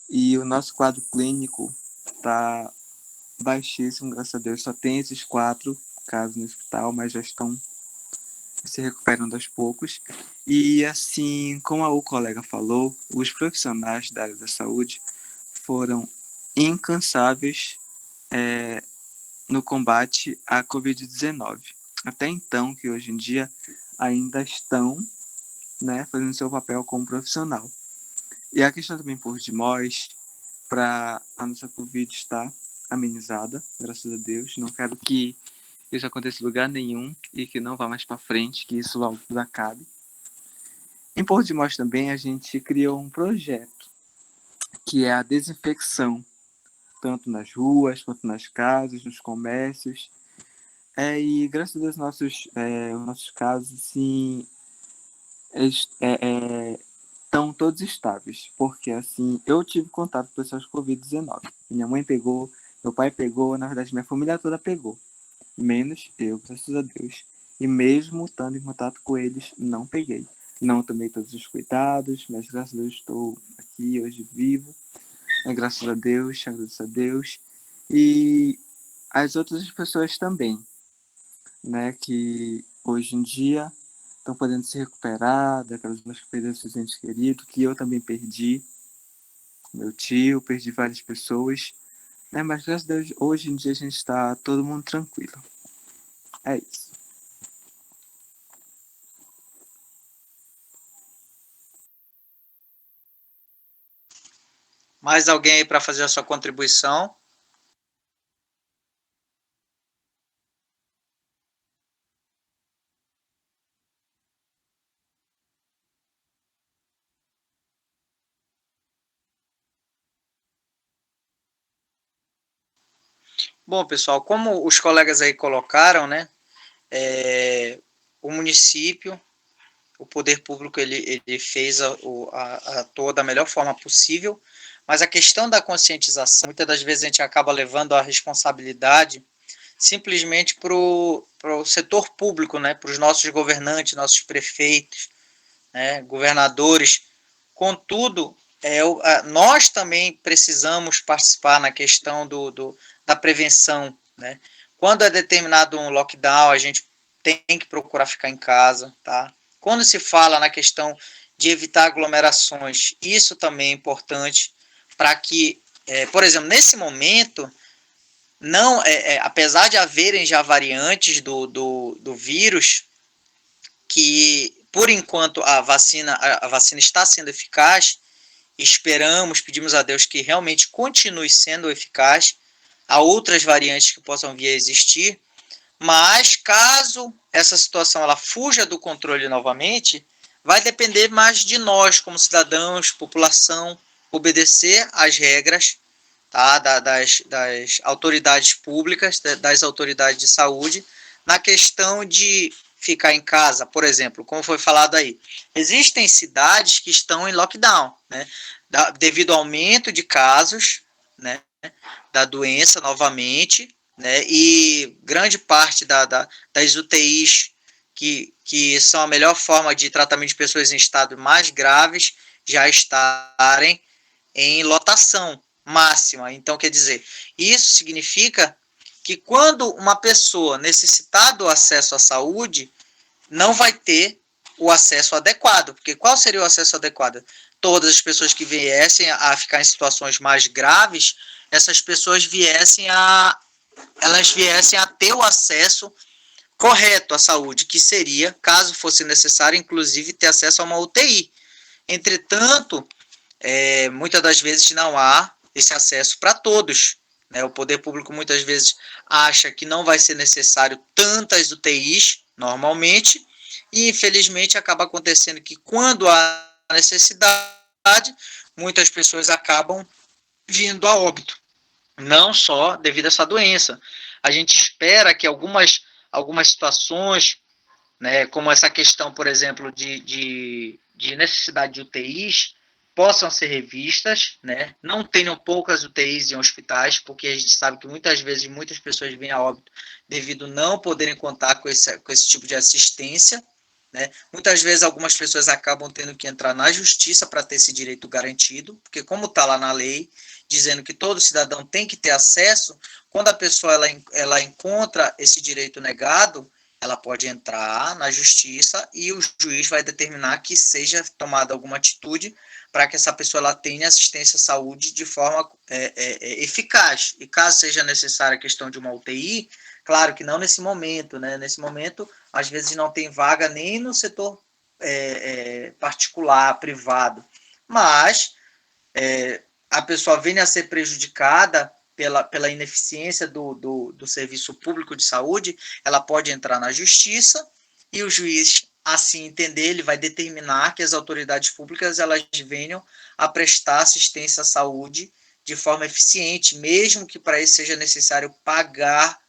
E o nosso quadro clínico está baixíssimo, graças a Deus. Só tem esses 4 casos no hospital, mas já estão se recuperando aos poucos. E assim, como o colega falou, os profissionais da área da saúde foram incansáveis no combate à Covid-19. Até então, que hoje em dia ainda estão, né, fazendo seu papel como profissional. E a questão também por de Mós, para a nossa Covid estar amenizada, graças a Deus. Não quero que isso aconteça em lugar nenhum e que não vá mais para frente, que isso logo acabe. Em Porto de Mós também a gente criou um projeto que é a desinfecção, tanto nas ruas quanto nas casas, nos comércios. E graças a Deus os nossos casos assim, estão todos estáveis, porque assim, eu tive contato com pessoas com Covid-19. Minha mãe pegou, meu pai pegou, na verdade minha família toda pegou, menos eu, graças a Deus. E mesmo estando em contato com eles, não peguei. Não tomei todos os cuidados, mas graças a Deus estou aqui hoje vivo. Graças a Deus, agradeço a Deus. E as outras pessoas também, né, que hoje em dia estão podendo se recuperar daquelas pessoas que perderam seus entes queridos, que eu também perdi, meu tio, perdi várias pessoas, né? Mas graças a Deus, hoje em dia a gente está todo mundo tranquilo. É isso. Mais alguém aí para fazer a sua contribuição? Bom, pessoal, como os colegas aí colocaram, né, o município, o poder público, ele fez a toda da melhor forma possível, mas a questão da conscientização, muitas das vezes a gente acaba levando a responsabilidade simplesmente para o setor público, né, para os nossos governantes, nossos prefeitos, né, governadores. Contudo, nós também precisamos participar na questão da prevenção, né? Quando é determinado um lockdown, a gente tem que procurar ficar em casa, tá? Quando se fala na questão de evitar aglomerações, isso também é importante para que, por exemplo, nesse momento, não, apesar de haverem já variantes do vírus, que por enquanto a vacina está sendo eficaz, esperamos, pedimos a Deus que realmente continue sendo eficaz. Há outras variantes que possam vir a existir, mas caso essa situação ela fuja do controle novamente, vai depender mais de nós, como cidadãos, população, obedecer às regras, tá, das autoridades públicas, das autoridades de saúde, na questão de ficar em casa, por exemplo, como foi falado aí. Existem cidades que estão em lockdown, né, devido ao aumento de casos, né, da doença novamente, né, e grande parte das UTIs, que são a melhor forma de tratamento de pessoas em estado mais graves, já estarem em lotação máxima. Então, quer dizer, isso significa que quando uma pessoa necessitar do acesso à saúde, não vai ter o acesso adequado. Porque qual seria o acesso adequado? Todas as pessoas que viessem a ficar em situações mais graves, essas pessoas viessem a ter o acesso correto à saúde, que seria, caso fosse necessário, inclusive ter acesso a uma UTI. Entretanto, muitas das vezes não há esse acesso para todos, né? O poder público muitas vezes acha que não vai ser necessário tantas UTIs normalmente, e infelizmente acaba acontecendo que quando há necessidade, muitas pessoas acabam vindo a óbito, não só devido a essa doença. A gente espera que algumas situações, né, como essa questão, por exemplo, de necessidade de UTIs, possam ser revistas, né? Não tenham poucas UTIs em hospitais, porque a gente sabe que muitas vezes muitas pessoas vêm a óbito devido não poderem contar com esse tipo de assistência, né? Muitas vezes algumas pessoas acabam tendo que entrar na justiça para ter esse direito garantido, porque como está lá na lei, dizendo que todo cidadão tem que ter acesso, quando a pessoa ela encontra esse direito negado, ela pode entrar na justiça e o juiz vai determinar que seja tomada alguma atitude para que essa pessoa ela tenha assistência à saúde de forma eficaz. E caso seja necessária a questão de uma UTI, claro que não nesse momento, né? Nesse momento, às vezes não tem vaga nem no setor particular, privado, mas a pessoa venha a ser prejudicada pela ineficiência do serviço público de saúde, ela pode entrar na justiça e o juiz, assim entender, ele vai determinar que as autoridades públicas elas venham a prestar assistência à saúde de forma eficiente, mesmo que para isso seja necessário pagar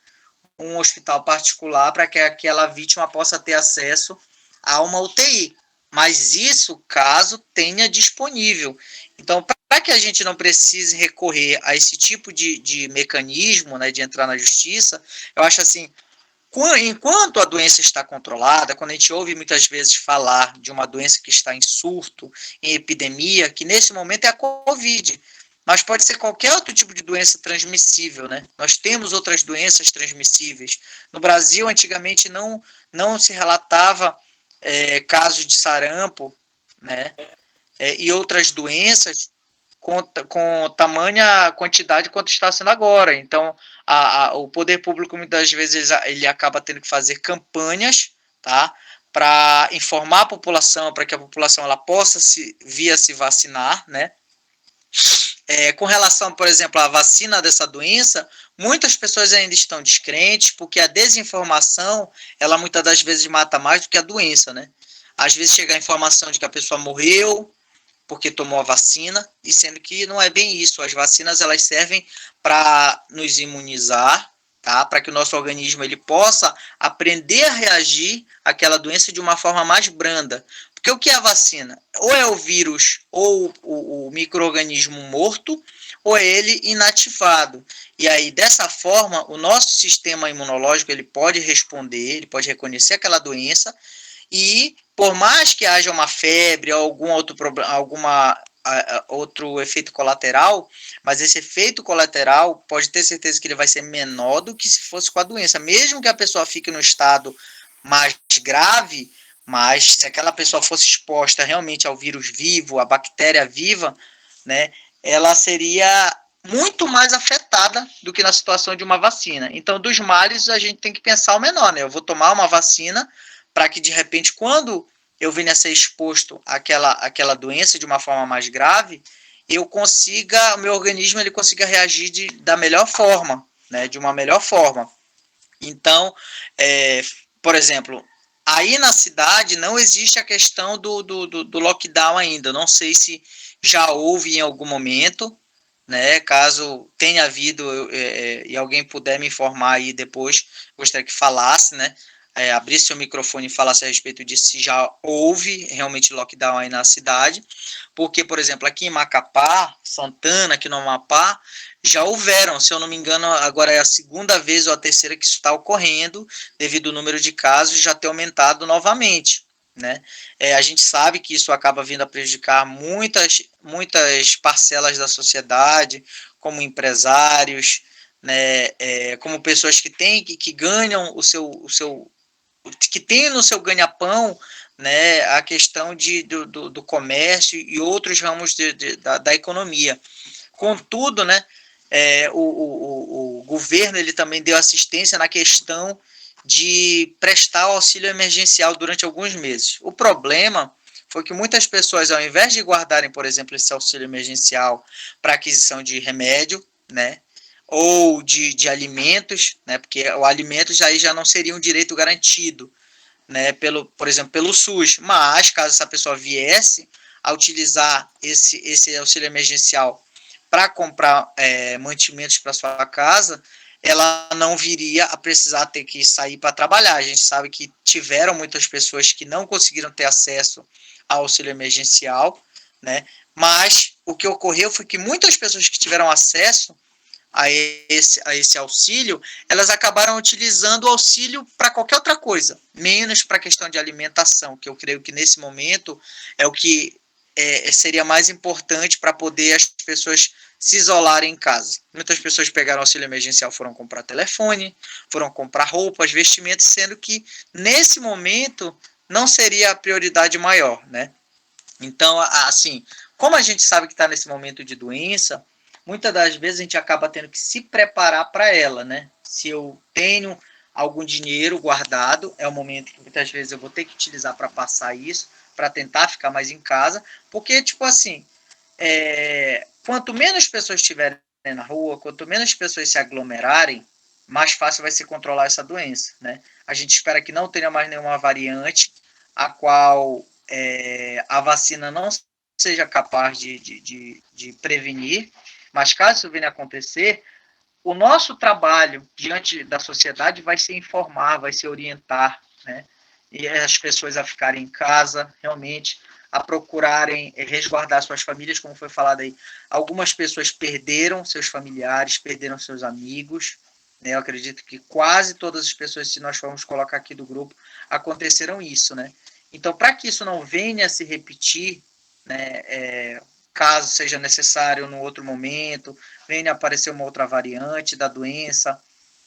um hospital particular para que aquela vítima possa ter acesso a uma UTI. Mas isso caso tenha disponível. Então, para que a gente não precise recorrer a esse tipo de mecanismo, né, de entrar na justiça, eu acho assim, enquanto a doença está controlada, quando a gente ouve muitas vezes falar de uma doença que está em surto, em epidemia, que nesse momento é a Covid, mas pode ser qualquer outro tipo de doença transmissível, né? Nós temos outras doenças transmissíveis. No Brasil, antigamente, não se relatava casos de sarampo, né, e outras doenças com tamanha quantidade quanto está sendo agora. Então, o poder público, muitas vezes, ele acaba tendo que fazer campanhas, tá, para informar a população, para que a população ela possa se vacinar, né. Com relação, por exemplo, à vacina dessa doença, muitas pessoas ainda estão descrentes, porque a desinformação, ela muitas das vezes mata mais do que a doença, né. Às vezes chega a informação de que a pessoa morreu porque tomou a vacina, e sendo que não é bem isso. As vacinas, elas servem para nos imunizar, tá? Para que o nosso organismo ele possa aprender a reagir àquela doença de uma forma mais branda. Porque o que é a vacina? Ou é o vírus ou o micro-organismo morto, ou é ele inativado. E aí, dessa forma, o nosso sistema imunológico ele pode responder, ele pode reconhecer aquela doença, e por mais que haja uma febre ou algum outro problema, outro efeito colateral, mas esse efeito colateral pode ter certeza que ele vai ser menor do que se fosse com a doença, mesmo que a pessoa fique no estado mais grave, mas se aquela pessoa fosse exposta realmente ao vírus vivo, à bactéria viva, né, ela seria muito mais afetada do que na situação de uma vacina. Então, dos males, a gente tem que pensar o menor, né? Eu vou tomar uma vacina para que, de repente, quando eu venha a ser exposto àquela doença de uma forma mais grave, o meu organismo ele consiga reagir da melhor forma, né, de uma melhor forma. Então, por exemplo, aí na cidade não existe a questão do lockdown ainda. Não sei se já houve em algum momento, né? Caso tenha havido e alguém puder me informar aí depois, gostaria que falasse, né? Abrisse seu microfone e falasse a respeito disso, se já houve realmente lockdown aí na cidade, porque, por exemplo, aqui em Macapá, Santana, aqui no Amapá, já houveram, se eu não me engano, agora é a segunda vez ou a terceira que isso está ocorrendo, devido ao número de casos já ter aumentado novamente, né? A gente sabe que isso acaba vindo a prejudicar muitas parcelas da sociedade, como empresários, né, como pessoas que ganham que tem no seu ganha-pão, né, a questão do comércio e outros ramos da economia. Contudo, né, o governo ele também deu assistência na questão de prestar o auxílio emergencial durante alguns meses. O problema foi que muitas pessoas, ao invés de guardarem, por exemplo, esse auxílio emergencial para aquisição de remédio, né, ou de alimentos, né, porque o alimento já não seria um direito garantido, né, por exemplo, pelo SUS, mas caso essa pessoa viesse a utilizar esse auxílio emergencial para comprar mantimentos para sua casa, ela não viria a precisar ter que sair para trabalhar. A gente sabe que tiveram muitas pessoas que não conseguiram ter acesso ao auxílio emergencial, né, mas o que ocorreu foi que muitas pessoas que tiveram acesso a esse auxílio, elas acabaram utilizando o auxílio para qualquer outra coisa, menos para a questão de alimentação, que eu creio que nesse momento é o que seria mais importante para poder as pessoas se isolarem em casa. Muitas pessoas pegaram auxílio emergencial, foram comprar telefone, foram comprar roupas, vestimentos, sendo que nesse momento não seria a prioridade maior, né? Então, assim, como a gente sabe que está nesse momento de doença, muitas das vezes a gente acaba tendo que se preparar para ela, né? Se eu tenho algum dinheiro guardado, é o momento que muitas vezes eu vou ter que utilizar para passar isso, para tentar ficar mais em casa, porque, tipo assim, quanto menos pessoas estiverem na rua, quanto menos pessoas se aglomerarem, mais fácil vai ser controlar essa doença, né? A gente espera que não tenha mais nenhuma variante, a qual a vacina não seja capaz de prevenir, mas caso isso venha a acontecer, o nosso trabalho diante da sociedade vai ser informar, vai ser orientar, né? E as pessoas a ficarem em casa, realmente, a procurarem resguardar suas famílias, como foi falado aí. Algumas pessoas perderam seus familiares, perderam seus amigos, né? Eu acredito que quase todas as pessoas, se nós formos colocar aqui do grupo, aconteceram isso, né? Então, para que isso não venha a se repetir, né, caso seja necessário no outro momento, venha a aparecer uma outra variante da doença,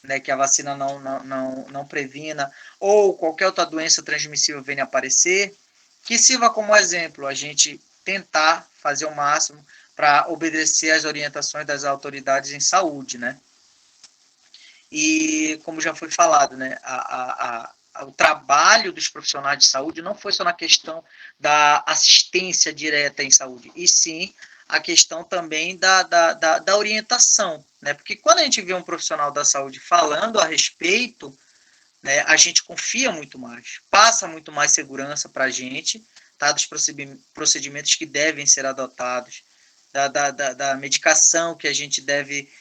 né, que a vacina não previna, ou qualquer outra doença transmissível venha a aparecer, que sirva como exemplo a gente tentar fazer o máximo para obedecer às orientações das autoridades em saúde, né? E, como já foi falado, né, o trabalho dos profissionais de saúde não foi só na questão da assistência direta em saúde, e sim a questão também da orientação, né? Porque quando a gente vê um profissional da saúde falando a respeito, né, a gente confia muito mais, passa muito mais segurança para a gente, tá, dos procedimentos que devem ser adotados, da medicação que a gente deve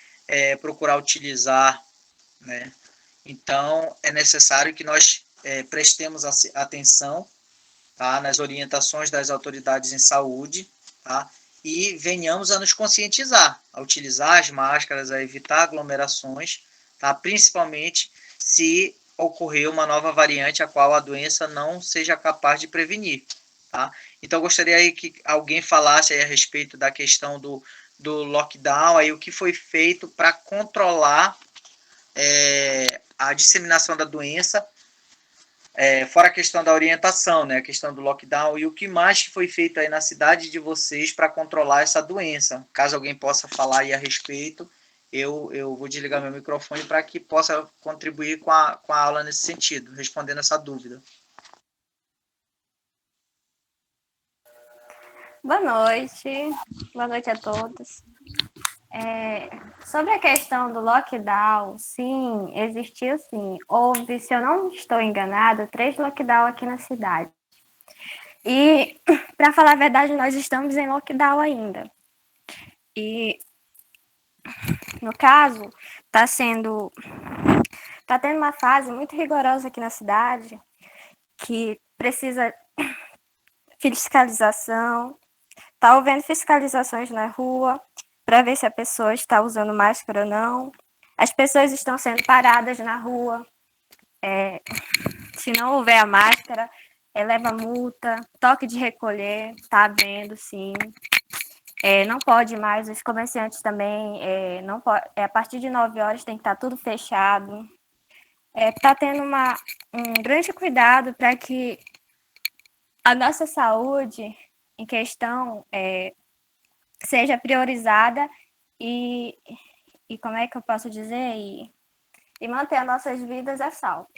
procurar utilizar, né? Então, é necessário que nós prestemos atenção, tá, nas orientações das autoridades em saúde, tá, e venhamos a nos conscientizar, a utilizar as máscaras, a evitar aglomerações, tá, principalmente se ocorrer uma nova variante a qual a doença não seja capaz de prevenir. Tá? Então, eu gostaria aí que alguém falasse aí a respeito da questão do lockdown, aí, o que foi feito para controlar a disseminação da doença, fora a questão da orientação, né, a questão do lockdown, e o que mais foi feito aí na cidade de vocês para controlar essa doença. Caso alguém possa falar aí a respeito, eu vou desligar meu microfone para que possa contribuir com a aula nesse sentido, respondendo essa dúvida. Boa noite a todos. Sobre a questão do lockdown, sim, existiu sim. Houve, se eu não estou enganada, 3 lockdowns aqui na cidade. E, para falar a verdade, nós estamos em lockdown ainda. E, no caso, está tendo uma fase muito rigorosa aqui na cidade, que precisa fiscalização. Está havendo fiscalizações na rua para ver se a pessoa está usando máscara ou não. As pessoas estão sendo paradas na rua. Se não houver a máscara, leva multa, toque de recolher, está havendo, sim. Não pode mais, os comerciantes também, não pode, a partir de 9 horas tem que estar tudo fechado. Está tendo um grande cuidado para que a nossa saúde em questão seja priorizada e como é que eu posso dizer? E manter as nossas vidas a salvo.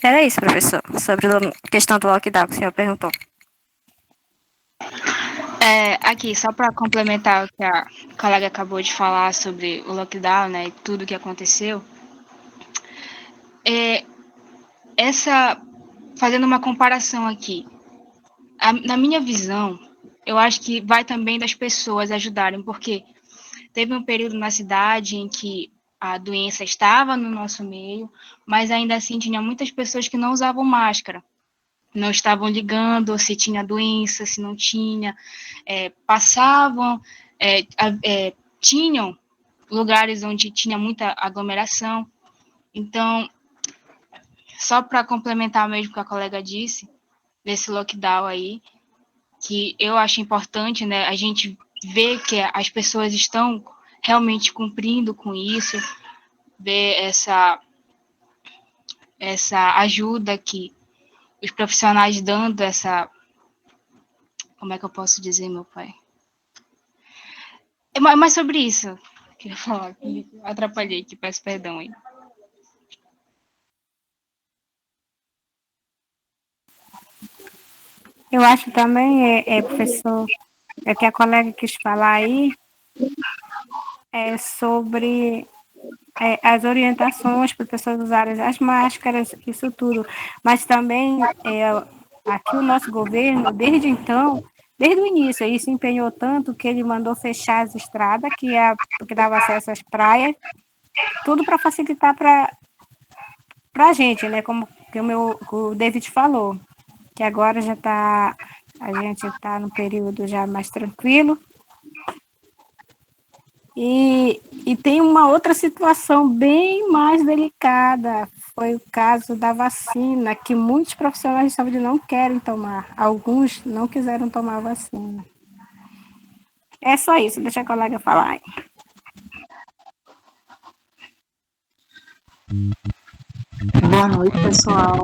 Era isso, professor, sobre a questão do lockdown que o senhor perguntou. Aqui, só para complementar o que a colega acabou de falar sobre o lockdown, né, e tudo que aconteceu, fazendo uma comparação aqui, na minha visão, eu acho que vai também das pessoas ajudarem, porque teve um período na cidade em que a doença estava no nosso meio, mas ainda assim tinha muitas pessoas que não usavam máscara, não estavam ligando se tinha doença, se não tinha, tinham lugares onde tinha muita aglomeração. Então, só para complementar mesmo o que a colega disse, desse lockdown aí, que eu acho importante, né, a gente ver que as pessoas estão realmente cumprindo com isso, ver essa ajuda que os profissionais dando como é que eu posso dizer, meu pai? É mais sobre isso que eu queria falar, me atrapalhei aqui, peço perdão aí. Eu acho também, professor, que a colega quis falar aí, sobre as orientações para as pessoas usarem as máscaras, isso tudo. Mas também, aqui o nosso governo, desde o início, ele se empenhou tanto que ele mandou fechar as estradas, que dava acesso às praias, tudo para facilitar para a gente, né? Como que o David falou, que agora a gente está no período já mais tranquilo. E tem uma outra situação bem mais delicada, foi o caso da vacina, que muitos profissionais de saúde não querem tomar, alguns não quiseram tomar a vacina. É só isso, deixa a colega falar. Boa noite, pessoal.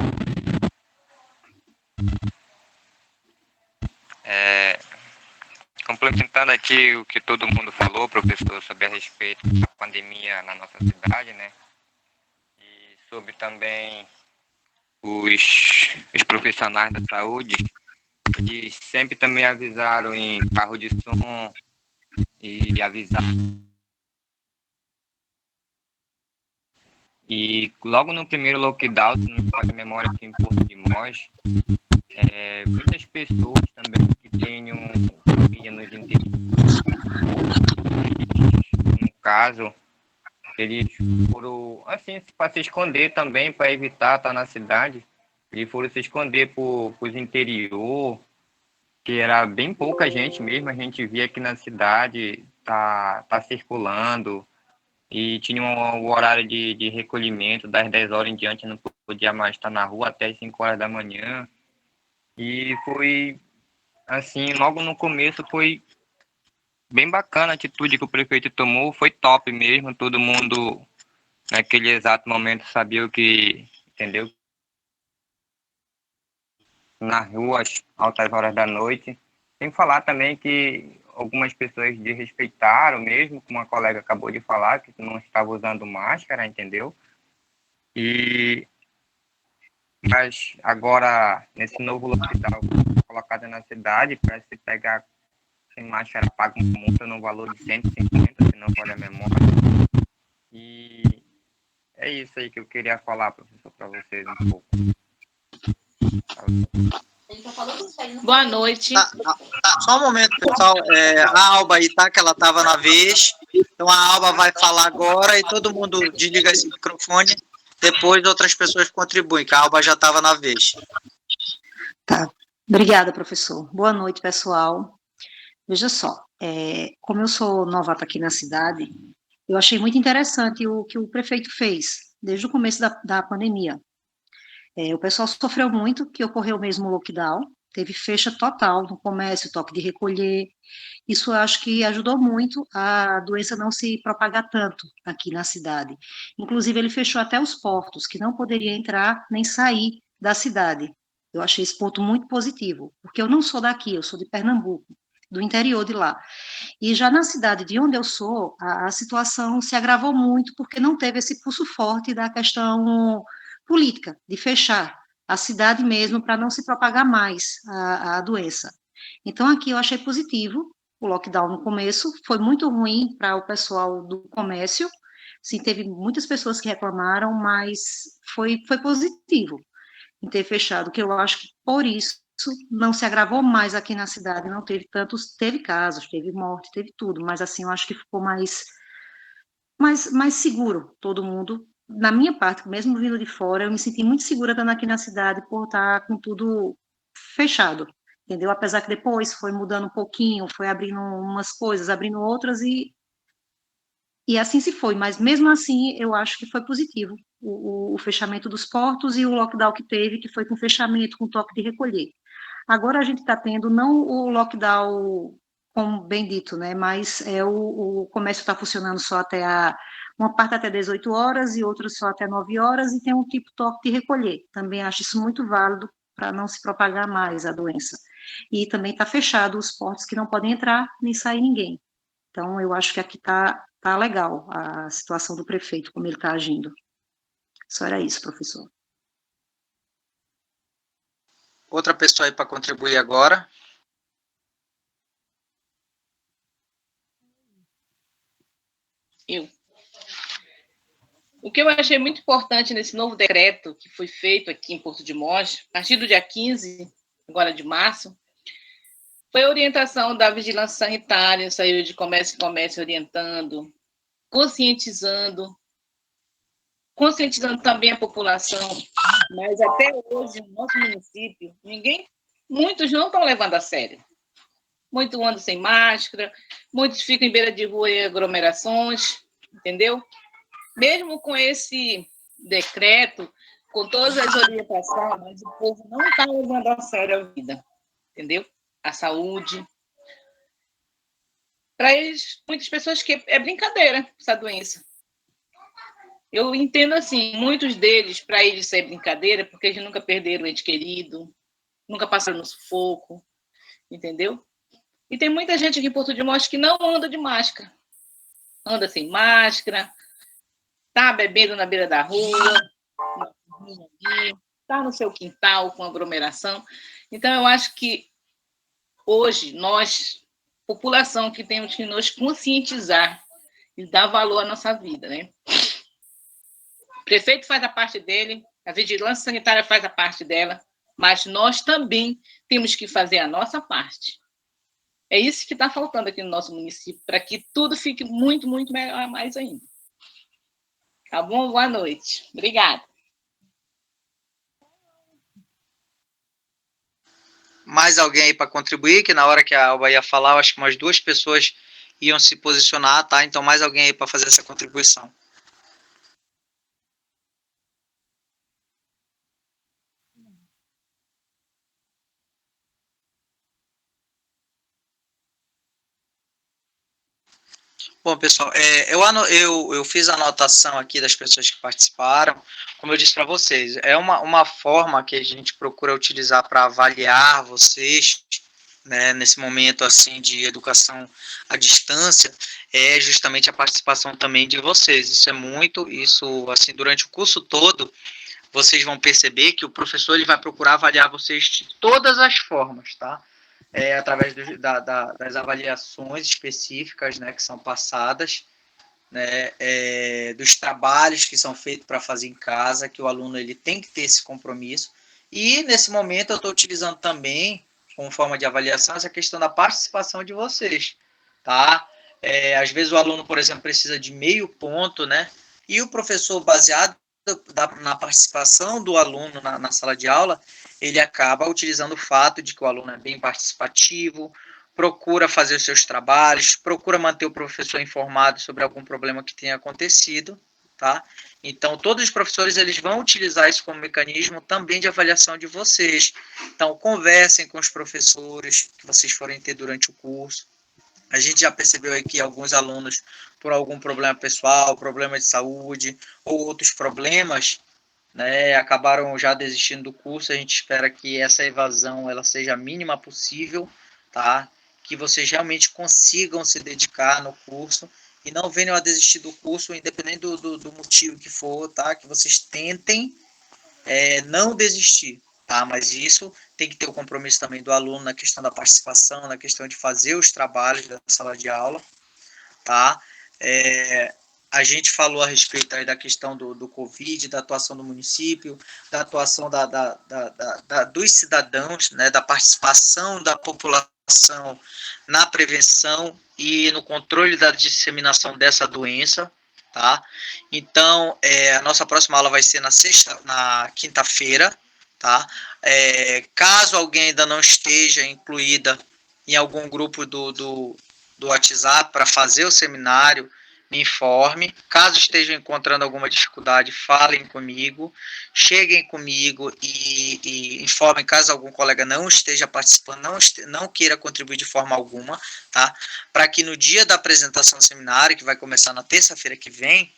Complementando aqui o que todo mundo falou, professor, sobre a respeito da pandemia na nossa cidade, né? E sobre também os profissionais da saúde, eles sempre também avisaram em carro de som e avisaram. E logo no primeiro lockdown, se não me falha a memória aqui em Porto de Mós, muitas pessoas também que tenham família nos interiores, no caso, eles foram, assim, para se esconder também, para evitar estar na cidade, eles foram se esconder para os interior, que era bem pouca gente mesmo, a gente via aqui na cidade, tá circulando, e tinha um horário de recolhimento, das 10 horas em diante, não podia mais estar na rua até as 5 horas da manhã. E foi, assim, logo no começo foi bem bacana a atitude que o prefeito tomou, foi top mesmo, todo mundo naquele exato momento sabia o que, entendeu? Nas ruas, altas horas da noite. Sem falar também que algumas pessoas desrespeitaram mesmo, como a colega acabou de falar, que não estava usando máscara, entendeu? Mas agora, nesse novo lockdown colocado na cidade, para se pegar sem máscara, paga uma multa no valor de 150, se não for a memória. E é isso aí que eu queria falar, professor, para vocês um pouco. Boa noite. Só um momento, pessoal. A Alba aí, tá? Que ela estava na vez. Então a Alba vai falar agora e todo mundo desliga esse microfone. Depois outras pessoas contribuem, que a Alba já estava na vez. Tá. Obrigada, professor. Boa noite, pessoal. Veja só, como eu sou novata aqui na cidade, eu achei muito interessante o que o prefeito fez desde o começo da pandemia. O pessoal sofreu muito, que ocorreu mesmo o lockdown, teve fecha total no comércio, toque de recolher. Isso eu acho que ajudou muito a doença não se propagar tanto aqui na cidade. Inclusive, ele fechou até os portos, que não poderia entrar nem sair da cidade. Eu achei esse ponto muito positivo, porque eu não sou daqui, eu sou de Pernambuco, do interior de lá. E já na cidade de onde eu sou, a situação se agravou muito, porque não teve esse pulso forte da questão política, de fechar a cidade mesmo para não se propagar mais a doença. Então, aqui eu achei positivo o lockdown no começo, foi muito ruim para o pessoal do comércio, sim, teve muitas pessoas que reclamaram, mas foi positivo em ter fechado, que eu acho que por isso não se agravou mais aqui na cidade, não teve tantos, teve casos, teve morte, teve tudo, mas assim, eu acho que ficou mais seguro, todo mundo. Na minha parte, mesmo vindo de fora, eu me senti muito segura estando aqui na cidade por estar com tudo fechado, entendeu? Apesar que depois foi mudando um pouquinho, foi abrindo umas coisas, abrindo outras e assim se foi, mas mesmo assim eu acho que foi positivo o fechamento dos portos e o lockdown que teve, que foi com fechamento, com toque de recolher. Agora a gente está tendo não o lockdown, como bem dito, né, mas o comércio está funcionando só até uma parte até 18 horas e outra só até 9 horas, e tem um tipo toque de recolher. Também acho isso muito válido para não se propagar mais a doença. E também está fechado os portos que não podem entrar nem sair ninguém. Então, eu acho que aqui está legal a situação do prefeito, como ele está agindo. Só era isso, professor. Outra pessoa aí para contribuir agora. O que eu achei muito importante nesse novo decreto que foi feito aqui em Porto de Mós, a partir do dia 15, agora de março, foi a orientação da vigilância sanitária, saiu de comércio em comércio orientando, conscientizando também a população, mas até hoje, no nosso município, muitos não estão levando a sério. Muitos andam sem máscara, muitos ficam em beira de rua e aglomerações, entendeu? Mesmo com esse decreto, com todas as orientações, mas o povo não está levando a sério a vida, entendeu? A saúde. Para eles, muitas pessoas que é brincadeira essa doença. Eu entendo assim, muitos deles, para eles isso é brincadeira, porque eles nunca perderam o ente querido, nunca passaram no sufoco, entendeu? E tem muita gente aqui em Porto de Mós que não anda de máscara. Anda sem máscara, tá bebendo na beira da rua, tá no seu quintal com aglomeração. Então, eu acho que hoje, nós, população, que temos que nos conscientizar e dar valor à nossa vida, né? O prefeito faz a parte dele, a vigilância sanitária faz a parte dela, mas nós também temos que fazer a nossa parte. É isso que está faltando aqui no nosso município, para que tudo fique muito, muito melhor mais ainda. Tá bom? Boa noite. Obrigada. Mais alguém aí para contribuir? Que na hora que a Alba ia falar, eu acho que umas 2 pessoas iam se posicionar, tá? Então, mais alguém aí para fazer essa contribuição. Bom, pessoal, eu fiz a anotação aqui das pessoas que participaram. Como eu disse para vocês, é uma forma que a gente procura utilizar para avaliar vocês, né, nesse momento assim de educação à distância, é justamente a participação também de vocês. Isso assim, durante o curso todo, vocês vão perceber que o professor ele vai procurar avaliar vocês de todas as formas, tá? Através das avaliações específicas, né, que são passadas, né, dos trabalhos que são feitos para fazer em casa, que o aluno ele tem que ter esse compromisso. E, nesse momento, eu estou utilizando também, como forma de avaliação, essa questão da participação de vocês, tá? Às vezes o aluno, por exemplo, precisa de meio ponto, né? E o professor, baseado na participação do aluno na sala de aula, ele acaba utilizando o fato de que o aluno é bem participativo, procura fazer os seus trabalhos, procura manter o professor informado sobre algum problema que tenha acontecido, tá? Então, todos os professores eles vão utilizar isso como mecanismo também de avaliação de vocês. Então, conversem com os professores que vocês forem ter durante o curso. A gente já percebeu aí que alguns alunos, por algum problema pessoal, problema de saúde ou outros problemas, né, acabaram já desistindo do curso. A gente espera que essa evasão ela seja a mínima possível, tá? Que vocês realmente consigam se dedicar no curso e não venham a desistir do curso, independente do motivo que for, tá? Que vocês tentem não desistir, tá? Mas isso tem que ter o compromisso também do aluno na questão da participação, na questão de fazer os trabalhos da sala de aula, tá? A gente falou a respeito aí da questão do Covid, da atuação do município, da atuação dos cidadãos, né, da participação da população na prevenção e no controle da disseminação dessa doença, tá? Então, a nossa próxima aula vai ser na quinta-feira, tá? Caso alguém ainda não esteja incluída em algum grupo do WhatsApp para fazer o seminário, me informe. Caso estejam encontrando alguma dificuldade, falem comigo, cheguem comigo e informem caso algum colega não esteja participando, não queira contribuir de forma alguma, tá? Para que no dia da apresentação do seminário, que vai começar na terça-feira que vem,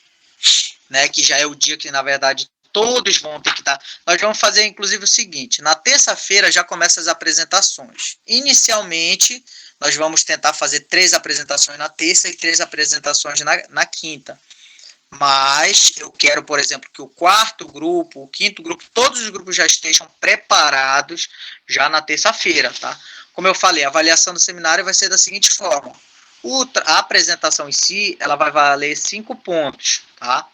né, que já é o dia que, na verdade, todos vão ter que estar. Nós vamos fazer, inclusive, o seguinte: na terça-feira já começam as apresentações. Inicialmente, nós vamos tentar fazer 3 apresentações na terça e 3 apresentações na quinta. Mas eu quero, por exemplo, que o 4º grupo, o 5º grupo, todos os grupos já estejam preparados já na terça-feira, tá? Como eu falei, a avaliação do seminário vai ser da seguinte forma: a apresentação em si, ela vai valer 5 pontos, tá?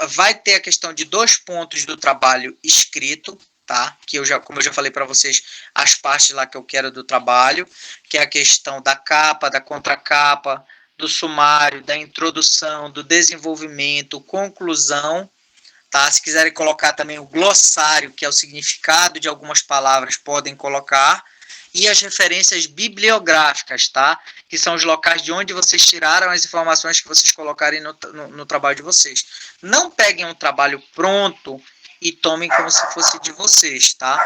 Vai ter a questão de 2 pontos do trabalho escrito, tá? Que como eu já falei para vocês, as partes lá que eu quero do trabalho, que é a questão da capa, da contracapa, do sumário, da introdução, do desenvolvimento, conclusão, tá? Se quiserem colocar também o glossário, que é o significado de algumas palavras, podem colocar, e as referências bibliográficas, tá? Que são os locais de onde vocês tiraram as informações que vocês colocarem no trabalho de vocês. Não peguem um trabalho pronto e tomem como se fosse de vocês, tá?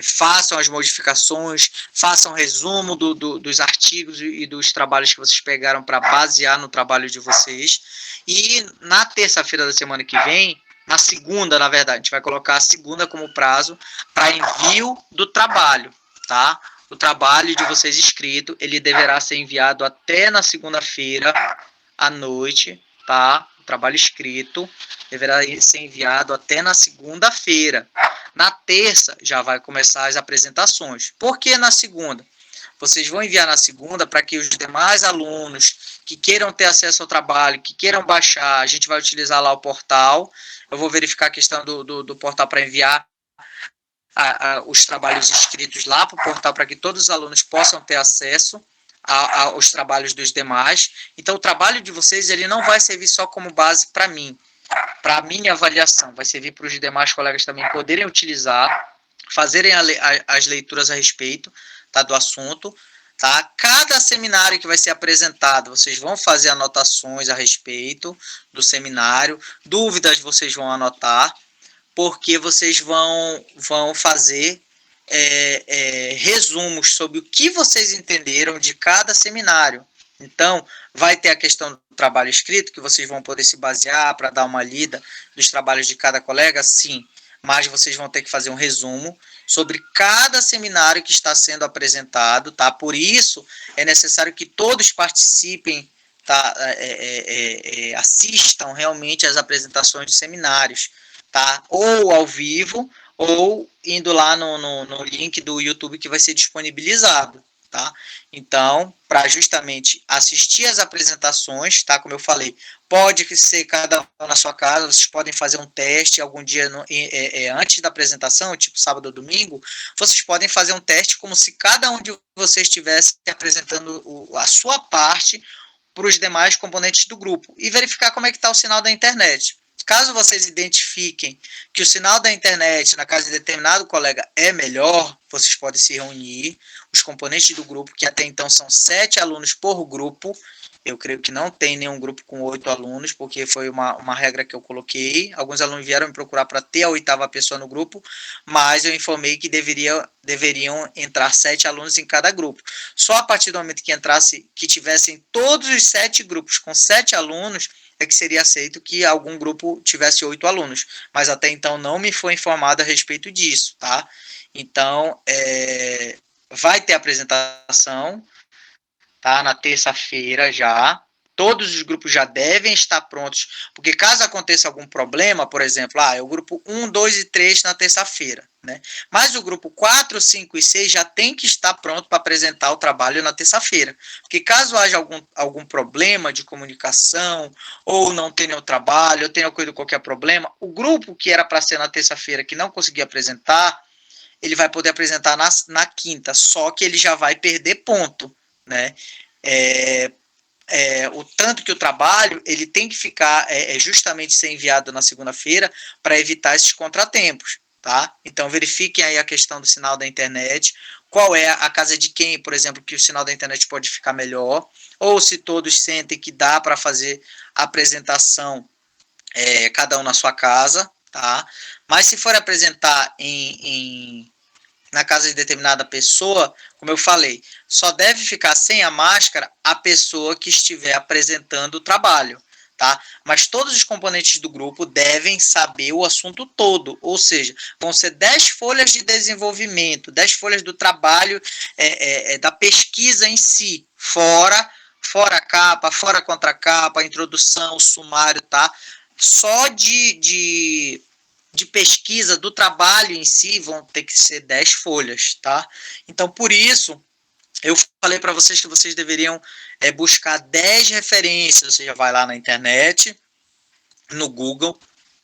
façam as modificações, façam resumo dos artigos e dos trabalhos que vocês pegaram para basear no trabalho de vocês. E na terça-feira da semana que vem, na segunda, na verdade, a gente vai colocar a segunda como prazo para envio do trabalho, tá? O trabalho de vocês escrito, ele deverá ser enviado até na segunda-feira à noite, tá? O trabalho escrito deverá ser enviado até na segunda-feira. Na terça, já vai começar as apresentações. Por que na segunda? Vocês vão enviar na segunda para que os demais alunos que queiram ter acesso ao trabalho, que queiram baixar, a gente vai utilizar lá o portal. Eu vou verificar a questão do portal para enviar os trabalhos escritos lá para o portal, para que todos os alunos possam ter acesso aos trabalhos dos demais. Então, o trabalho de vocês, ele não vai servir só como base para mim, para a minha avaliação, vai servir para os demais colegas também poderem utilizar, fazerem as leituras a respeito, tá, do assunto. Tá? Cada seminário que vai ser apresentado, vocês vão fazer anotações a respeito do seminário, dúvidas vocês vão anotar, porque vocês vão fazer resumos sobre o que vocês entenderam de cada seminário. Então, vai ter a questão do trabalho escrito, que vocês vão poder se basear para dar uma lida dos trabalhos de cada colega, sim, mas vocês vão ter que fazer um resumo sobre cada seminário que está sendo apresentado, tá? Por isso, é necessário que todos participem, tá? Assistam realmente às apresentações de seminários, tá? Ou ao vivo, ou indo lá no link do YouTube que vai ser disponibilizado, tá? Então, para justamente assistir às apresentações, tá? Como eu falei, pode ser cada um na sua casa, vocês podem fazer um teste algum dia antes da apresentação, tipo sábado ou domingo, vocês podem fazer um teste como se cada um de vocês estivesse apresentando a sua parte para os demais componentes do grupo e verificar como é que está o sinal da internet. Caso vocês identifiquem que o sinal da internet na casa de determinado colega é melhor, vocês podem se reunir, os componentes do grupo, que até então são 7 alunos por grupo. Eu creio que não tem nenhum grupo com 8 alunos, porque foi uma regra que eu coloquei. Alguns alunos vieram me procurar para ter a 8ª pessoa no grupo, mas eu informei que deveriam entrar 7 alunos em cada grupo. Só a partir do momento que tivessem todos os 7 grupos com 7 alunos, é que seria aceito que algum grupo tivesse 8 alunos, mas até então não me foi informado a respeito disso, tá? Então, vai ter apresentação, tá? Na terça-feira já, todos os grupos já devem estar prontos, porque caso aconteça algum problema, por exemplo, é o grupo 1, 2 e 3 na terça-feira, né? Mas o grupo 4, 5 e 6 já tem que estar pronto para apresentar o trabalho na terça-feira, porque caso haja algum problema de comunicação, ou não tenha o trabalho, ou tenha ocorrido qualquer problema, o grupo que era para ser na terça-feira, que não conseguia apresentar, ele vai poder apresentar na quinta, só que ele já vai perder ponto, né? O tanto que o trabalho ele tem que ficar justamente ser enviado na segunda-feira para evitar esses contratempos, tá? Então verifiquem aí a questão do sinal da internet, qual é a casa de quem, por exemplo, que o sinal da internet pode ficar melhor, ou se todos sentem que dá para fazer a apresentação cada um na sua casa, tá? Mas se for apresentar na casa de determinada pessoa, como eu falei, só deve ficar sem a máscara a pessoa que estiver apresentando o trabalho, tá? Mas todos os componentes do grupo devem saber o assunto todo, ou seja, vão ser 10 folhas de desenvolvimento, 10 folhas do trabalho, da pesquisa em si, fora a capa, fora a contracapa, a introdução, o sumário, tá? Só de pesquisa do trabalho em si vão ter que ser 10 folhas, tá? Então, por isso, eu falei para vocês que vocês deveriam buscar 10 referências. Você já vai lá na internet, no Google,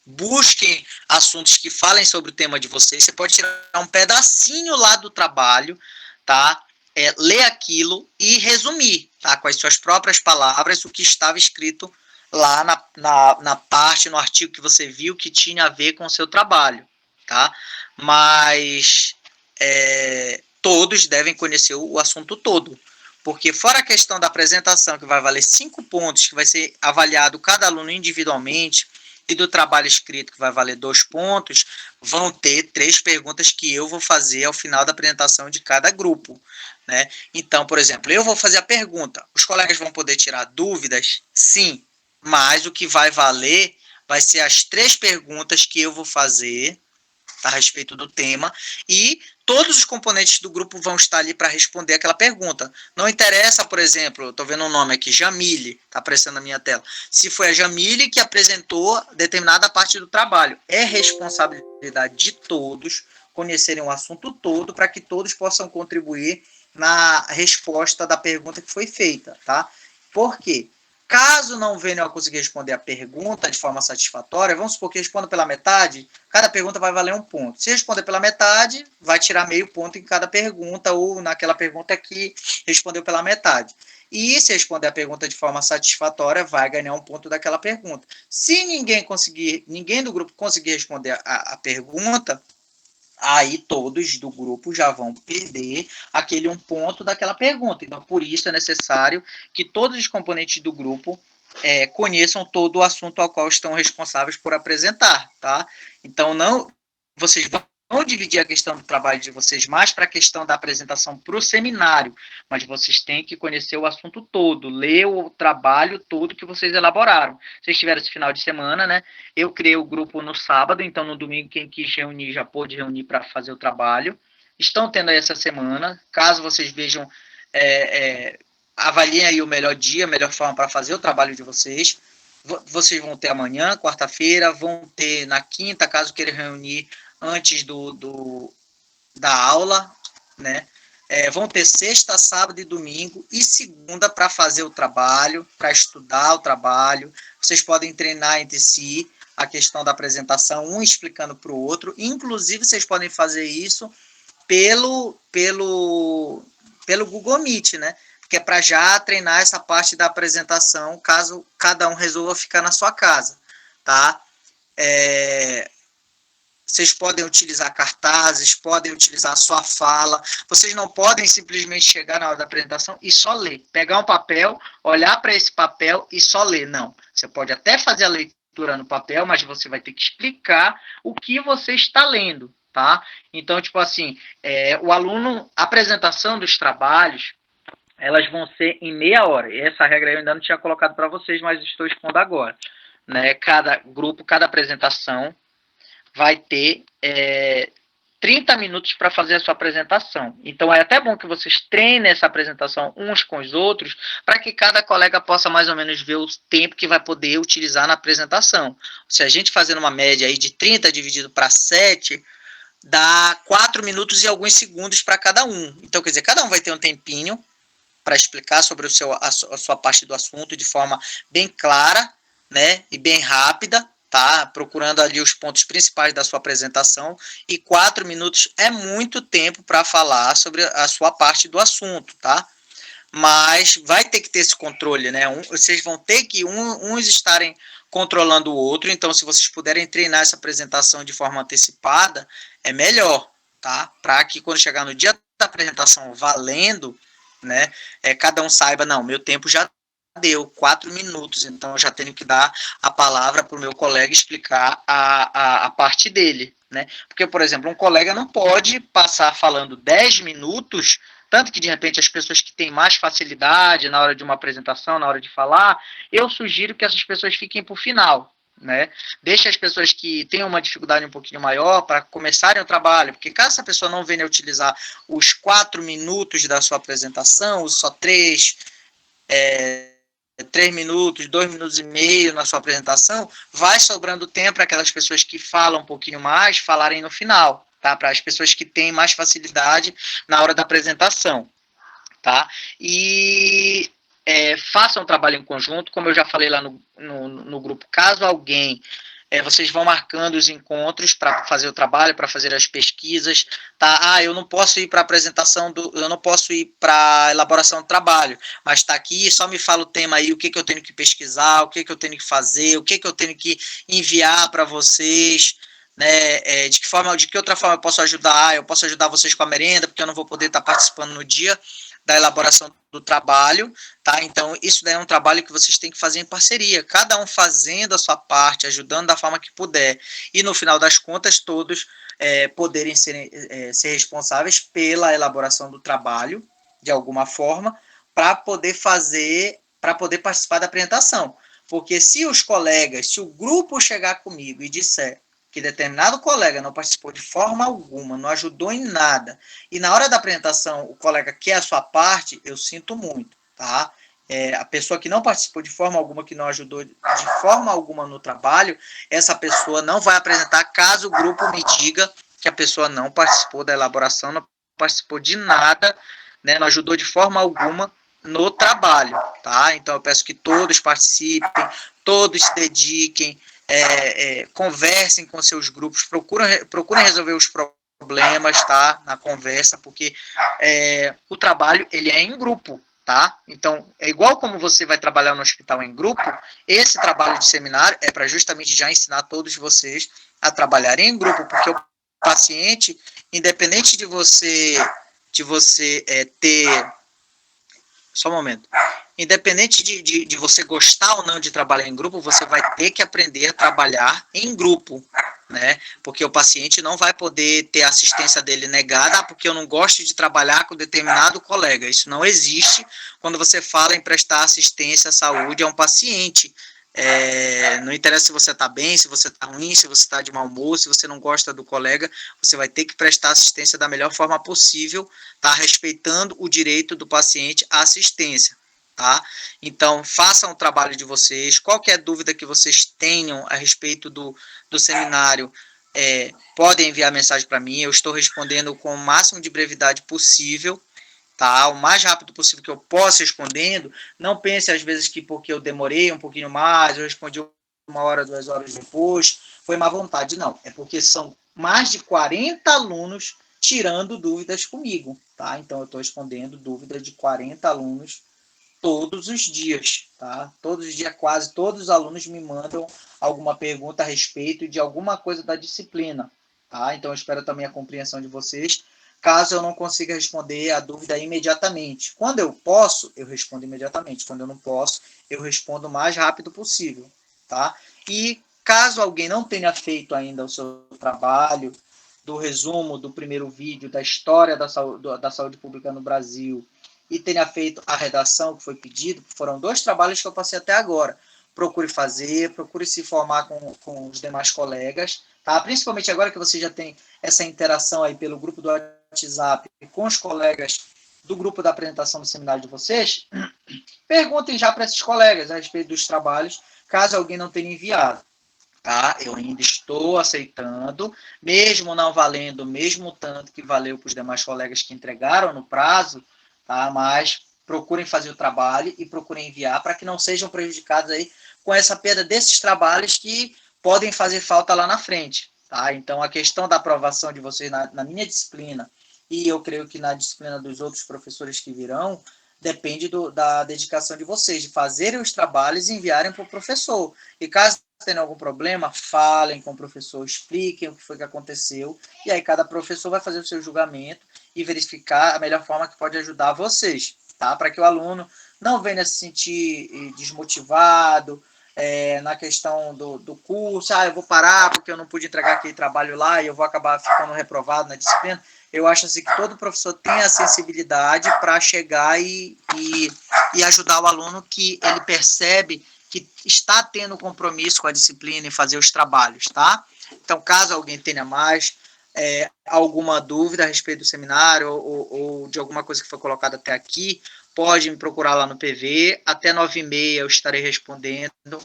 busquem assuntos que falem sobre o tema de vocês. Você pode tirar um pedacinho lá do trabalho, tá? Ler aquilo e resumir, tá? Com as suas próprias palavras, o que estava escrito lá na parte, no artigo que você viu que tinha a ver com o seu trabalho, tá? Mas todos devem conhecer o assunto todo, porque fora a questão da apresentação, que vai valer 5 pontos, que vai ser avaliado cada aluno individualmente, e do trabalho escrito, que vai valer 2 pontos, vão ter 3 perguntas que eu vou fazer ao final da apresentação de cada grupo, né? Então, por exemplo, eu vou fazer a pergunta, os colegas vão poder tirar dúvidas? Sim, mas o que vai valer vai ser as 3 perguntas que eu vou fazer a respeito do tema, e todos os componentes do grupo vão estar ali para responder aquela pergunta. Não interessa, por exemplo, eu estou vendo um nome aqui, Jamile, está aparecendo na minha tela. Se foi a Jamile que apresentou determinada parte do trabalho, é responsabilidade de todos conhecerem o assunto todo para que todos possam contribuir na resposta da pergunta que foi feita, tá? Por quê? Caso não venham a conseguir responder a pergunta de forma satisfatória, vamos supor que responda pela metade, cada pergunta vai valer 1 ponto. Se responder pela metade, vai tirar meio ponto em cada pergunta, ou naquela pergunta que respondeu pela metade. E se responder a pergunta de forma satisfatória, vai ganhar 1 ponto daquela pergunta. Se ninguém do grupo conseguir responder a pergunta, aí todos do grupo já vão perder aquele 1 ponto daquela pergunta. Então, por isso é necessário que todos os componentes do grupo conheçam todo o assunto ao qual estão responsáveis por apresentar, tá? Então, vocês vão dividir a questão do trabalho de vocês mais para a questão da apresentação para o seminário, mas vocês têm que conhecer o assunto todo, ler o trabalho todo que vocês elaboraram. Vocês tiveram esse final de semana, né? Eu criei o grupo no sábado, então no domingo quem quis reunir já pôde reunir para fazer o trabalho. Estão tendo aí essa semana, caso vocês vejam, avaliem aí o melhor dia, a melhor forma para fazer o trabalho de vocês. Vocês vão ter amanhã, quarta-feira, vão ter na quinta, caso queiram reunir antes da aula, né? Vão ter sexta, sábado e domingo e segunda para fazer o trabalho, para estudar o trabalho. Vocês podem treinar entre si a questão da apresentação, um explicando para o outro. Inclusive, vocês podem fazer isso pelo Google Meet, né? Que é para já treinar essa parte da apresentação, caso cada um resolva ficar na sua casa, tá? Vocês podem utilizar cartazes, podem utilizar a sua fala. Vocês não podem simplesmente chegar na hora da apresentação e só ler. Pegar um papel, olhar para esse papel e só ler. Não. Você pode até fazer a leitura no papel, mas você vai ter que explicar o que você está lendo, tá? Então, tipo assim, o aluno, a apresentação dos trabalhos, elas vão ser em meia hora. E essa regra eu ainda não tinha colocado para vocês, mas estou expondo agora, né? Cada grupo, cada apresentação vai ter 30 minutos para fazer a sua apresentação. Então, é até bom que vocês treinem essa apresentação uns com os outros, para que cada colega possa mais ou menos ver o tempo que vai poder utilizar na apresentação. Se a gente fazendo uma média aí de 30 dividido para 7, dá 4 minutos e alguns segundos para cada um. Então, quer dizer, cada um vai ter um tempinho para explicar sobre a sua parte do assunto de forma bem clara, né, e bem rápida, tá? Procurando ali os pontos principais da sua apresentação, e 4 minutos é muito tempo para falar sobre a sua parte do assunto, tá? Mas vai ter que ter esse controle, né? Vocês vão ter que uns estarem controlando o outro, então se vocês puderem treinar essa apresentação de forma antecipada, é melhor, tá? Para que quando chegar no dia da apresentação valendo, né, cada um saiba, não, meu tempo já deu 4 minutos, então eu já tenho que dar a palavra para o meu colega explicar a parte dele, né? Porque, por exemplo, um colega não pode passar falando 10 minutos, tanto que, de repente, as pessoas que têm mais facilidade na hora de uma apresentação, na hora de falar, eu sugiro que essas pessoas fiquem para o final, né? Deixa as pessoas que têm uma dificuldade um pouquinho maior para começarem o trabalho, porque caso essa pessoa não venha utilizar os 4 minutos da sua apresentação, use só 3 minutos, 2 minutos e meio na sua apresentação, vai sobrando tempo para aquelas pessoas que falam um pouquinho mais, falarem no final, tá? Para as pessoas que têm mais facilidade na hora da apresentação, tá? E façam um trabalho em conjunto, como eu já falei lá no grupo, caso alguém, vocês vão marcando os encontros para fazer o trabalho, para fazer as pesquisas, tá? Eu não posso ir para a apresentação, eu não posso ir para a elaboração do trabalho, mas está aqui, só me fala o tema aí, o que eu tenho que pesquisar, o que eu tenho que fazer, o que eu tenho que enviar para vocês, né? De que outra forma eu posso ajudar? Eu posso ajudar vocês com a merenda, porque eu não vou poder estar participando no dia. da elaboração do trabalho, tá? Então, isso daí é um trabalho que vocês têm que fazer em parceria, cada um fazendo a sua parte, ajudando da forma que puder, e no final das contas, todos poderem ser responsáveis pela elaboração do trabalho, de alguma forma, para poder participar da apresentação. Porque se o grupo chegar comigo e disser que determinado colega não participou de forma alguma, não ajudou em nada, e na hora da apresentação o colega quer a sua parte, eu sinto muito, tá? A pessoa que não participou de forma alguma, que não ajudou de forma alguma no trabalho, essa pessoa não vai apresentar caso o grupo me diga que a pessoa não participou da elaboração, não participou de nada, né, não ajudou de forma alguma no trabalho, tá? Então eu peço que todos participem, todos se dediquem, conversem com seus grupos, procurem resolver os problemas, tá? Na conversa, porque o trabalho, ele é em grupo, tá? Então, é igual como você vai trabalhar no hospital em grupo, esse trabalho de seminário é para justamente já ensinar todos vocês a trabalharem em grupo, porque o paciente, independente de você ter... Só um momento. Independente de você gostar ou não de trabalhar em grupo, você vai ter que aprender a trabalhar em grupo, né? Porque o paciente não vai poder ter a assistência dele negada, porque eu não gosto de trabalhar com determinado colega. Isso não existe quando você fala em prestar assistência à saúde a um paciente. Não interessa se você está bem, se você está ruim, se você está de mau humor, se você não gosta do colega, você vai ter que prestar assistência da melhor forma possível, tá? Respeitando o direito do paciente à assistência, tá? Então, façam o trabalho de vocês. Qualquer dúvida que vocês tenham a respeito do seminário, podem enviar mensagem para mim, eu estou respondendo com o máximo de brevidade possível, tá? O mais rápido possível que eu possa respondendo. Não pense às vezes que porque eu demorei um pouquinho mais, eu respondi 1 hora, 2 horas depois, foi má vontade. Não, é porque são mais de 40 alunos tirando dúvidas comigo, tá? Então eu estou respondendo dúvidas de 40 alunos todos os dias, tá? Todos os dias, quase todos os alunos me mandam alguma pergunta a respeito de alguma coisa da disciplina, tá? Então eu espero também a compreensão de vocês, caso eu não consiga responder a dúvida imediatamente. Quando eu posso, eu respondo imediatamente. Quando eu não posso, eu respondo o mais rápido possível, tá? E caso alguém não tenha feito ainda o seu trabalho, do resumo do primeiro vídeo da história da saúde pública no Brasil, e tenha feito a redação que foi pedido, foram 2 trabalhos que eu passei até agora. Procure fazer, procure se informar com os demais colegas, tá? Principalmente agora que você já tem essa interação aí pelo grupo do WhatsApp com os colegas do grupo da apresentação do seminário de vocês, perguntem já para esses colegas a respeito dos trabalhos, caso alguém não tenha enviado, tá? Eu ainda estou aceitando, mesmo não valendo, mesmo tanto que valeu para os demais colegas que entregaram no prazo, tá? Mas procurem fazer o trabalho e procurem enviar para que não sejam prejudicados aí com essa perda desses trabalhos que podem fazer falta lá na frente, tá? Então, a questão da aprovação de vocês na minha disciplina, e eu creio que na disciplina dos outros professores que virão, depende da dedicação de vocês, de fazerem os trabalhos e enviarem para o professor. E caso tenham algum problema, falem com o professor, expliquem o que foi que aconteceu, e aí cada professor vai fazer o seu julgamento e verificar a melhor forma que pode ajudar vocês, tá? Para que o aluno não venha se sentir desmotivado na questão do curso, eu vou parar porque eu não pude entregar aquele trabalho lá e eu vou acabar ficando reprovado na disciplina. Eu acho assim que todo professor tem a sensibilidade para chegar e ajudar o aluno que ele percebe que está tendo compromisso com a disciplina e fazer os trabalhos, tá? Então, caso alguém tenha mais alguma dúvida a respeito do seminário ou de alguma coisa que foi colocada até aqui, pode me procurar lá no PV. Até 9h30 eu estarei respondendo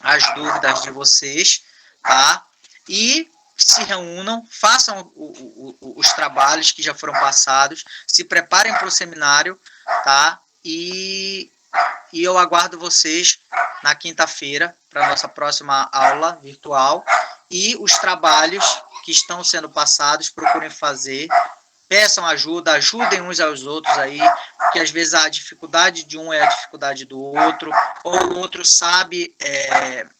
as dúvidas de vocês, tá? E se reúnam, façam os trabalhos que já foram passados, se preparem para o seminário, tá? E eu aguardo vocês na quinta-feira para a nossa próxima aula virtual. E os trabalhos que estão sendo passados, procurem fazer, peçam ajuda, ajudem uns aos outros aí, porque às vezes a dificuldade de um é a dificuldade do outro, ou o outro sabe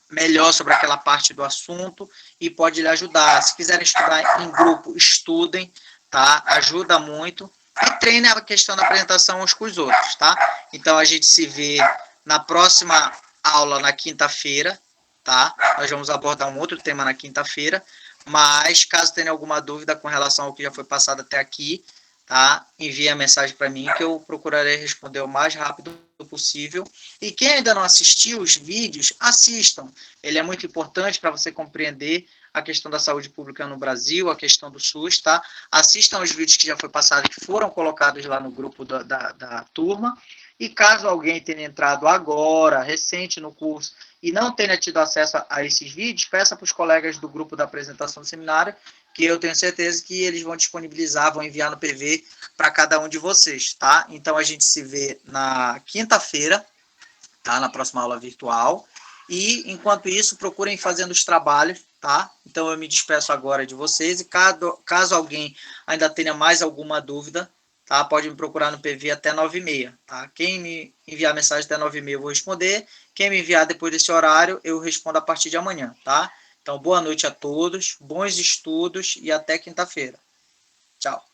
melhor sobre aquela parte do assunto e pode lhe ajudar. Se quiserem estudar em grupo, estudem, tá? Ajuda muito, e treine a questão da apresentação uns com os outros, tá? Então, a gente se vê na próxima aula, na quinta-feira, tá? Nós vamos abordar um outro tema na quinta-feira, mas caso tenha alguma dúvida com relação ao que já foi passado até aqui, tá? Envie a mensagem para mim que eu procurarei responder o mais rápido possível. E quem ainda não assistiu os vídeos, assistam. Ele é muito importante para você compreender a questão da saúde pública no Brasil, a questão do SUS, tá? Assistam os vídeos que já foi passado, que foram colocados lá no grupo da turma. E caso alguém tenha entrado agora, recente no curso, e não tenha tido acesso a esses vídeos, peça para os colegas do grupo da apresentação do seminário, que eu tenho certeza que eles vão disponibilizar, vão enviar no PV para cada um de vocês, tá? Então, a gente se vê na quinta-feira, tá? Na próxima aula virtual. E, enquanto isso, procurem fazendo os trabalhos, tá? Então, eu me despeço agora de vocês. E caso alguém ainda tenha mais alguma dúvida, tá? Pode me procurar no PV até 9h30, tá? Quem me enviar mensagem até 9h30 eu vou responder. Quem me enviar depois desse horário, eu respondo a partir de amanhã, tá? Então, boa noite a todos, bons estudos e até quinta-feira. Tchau.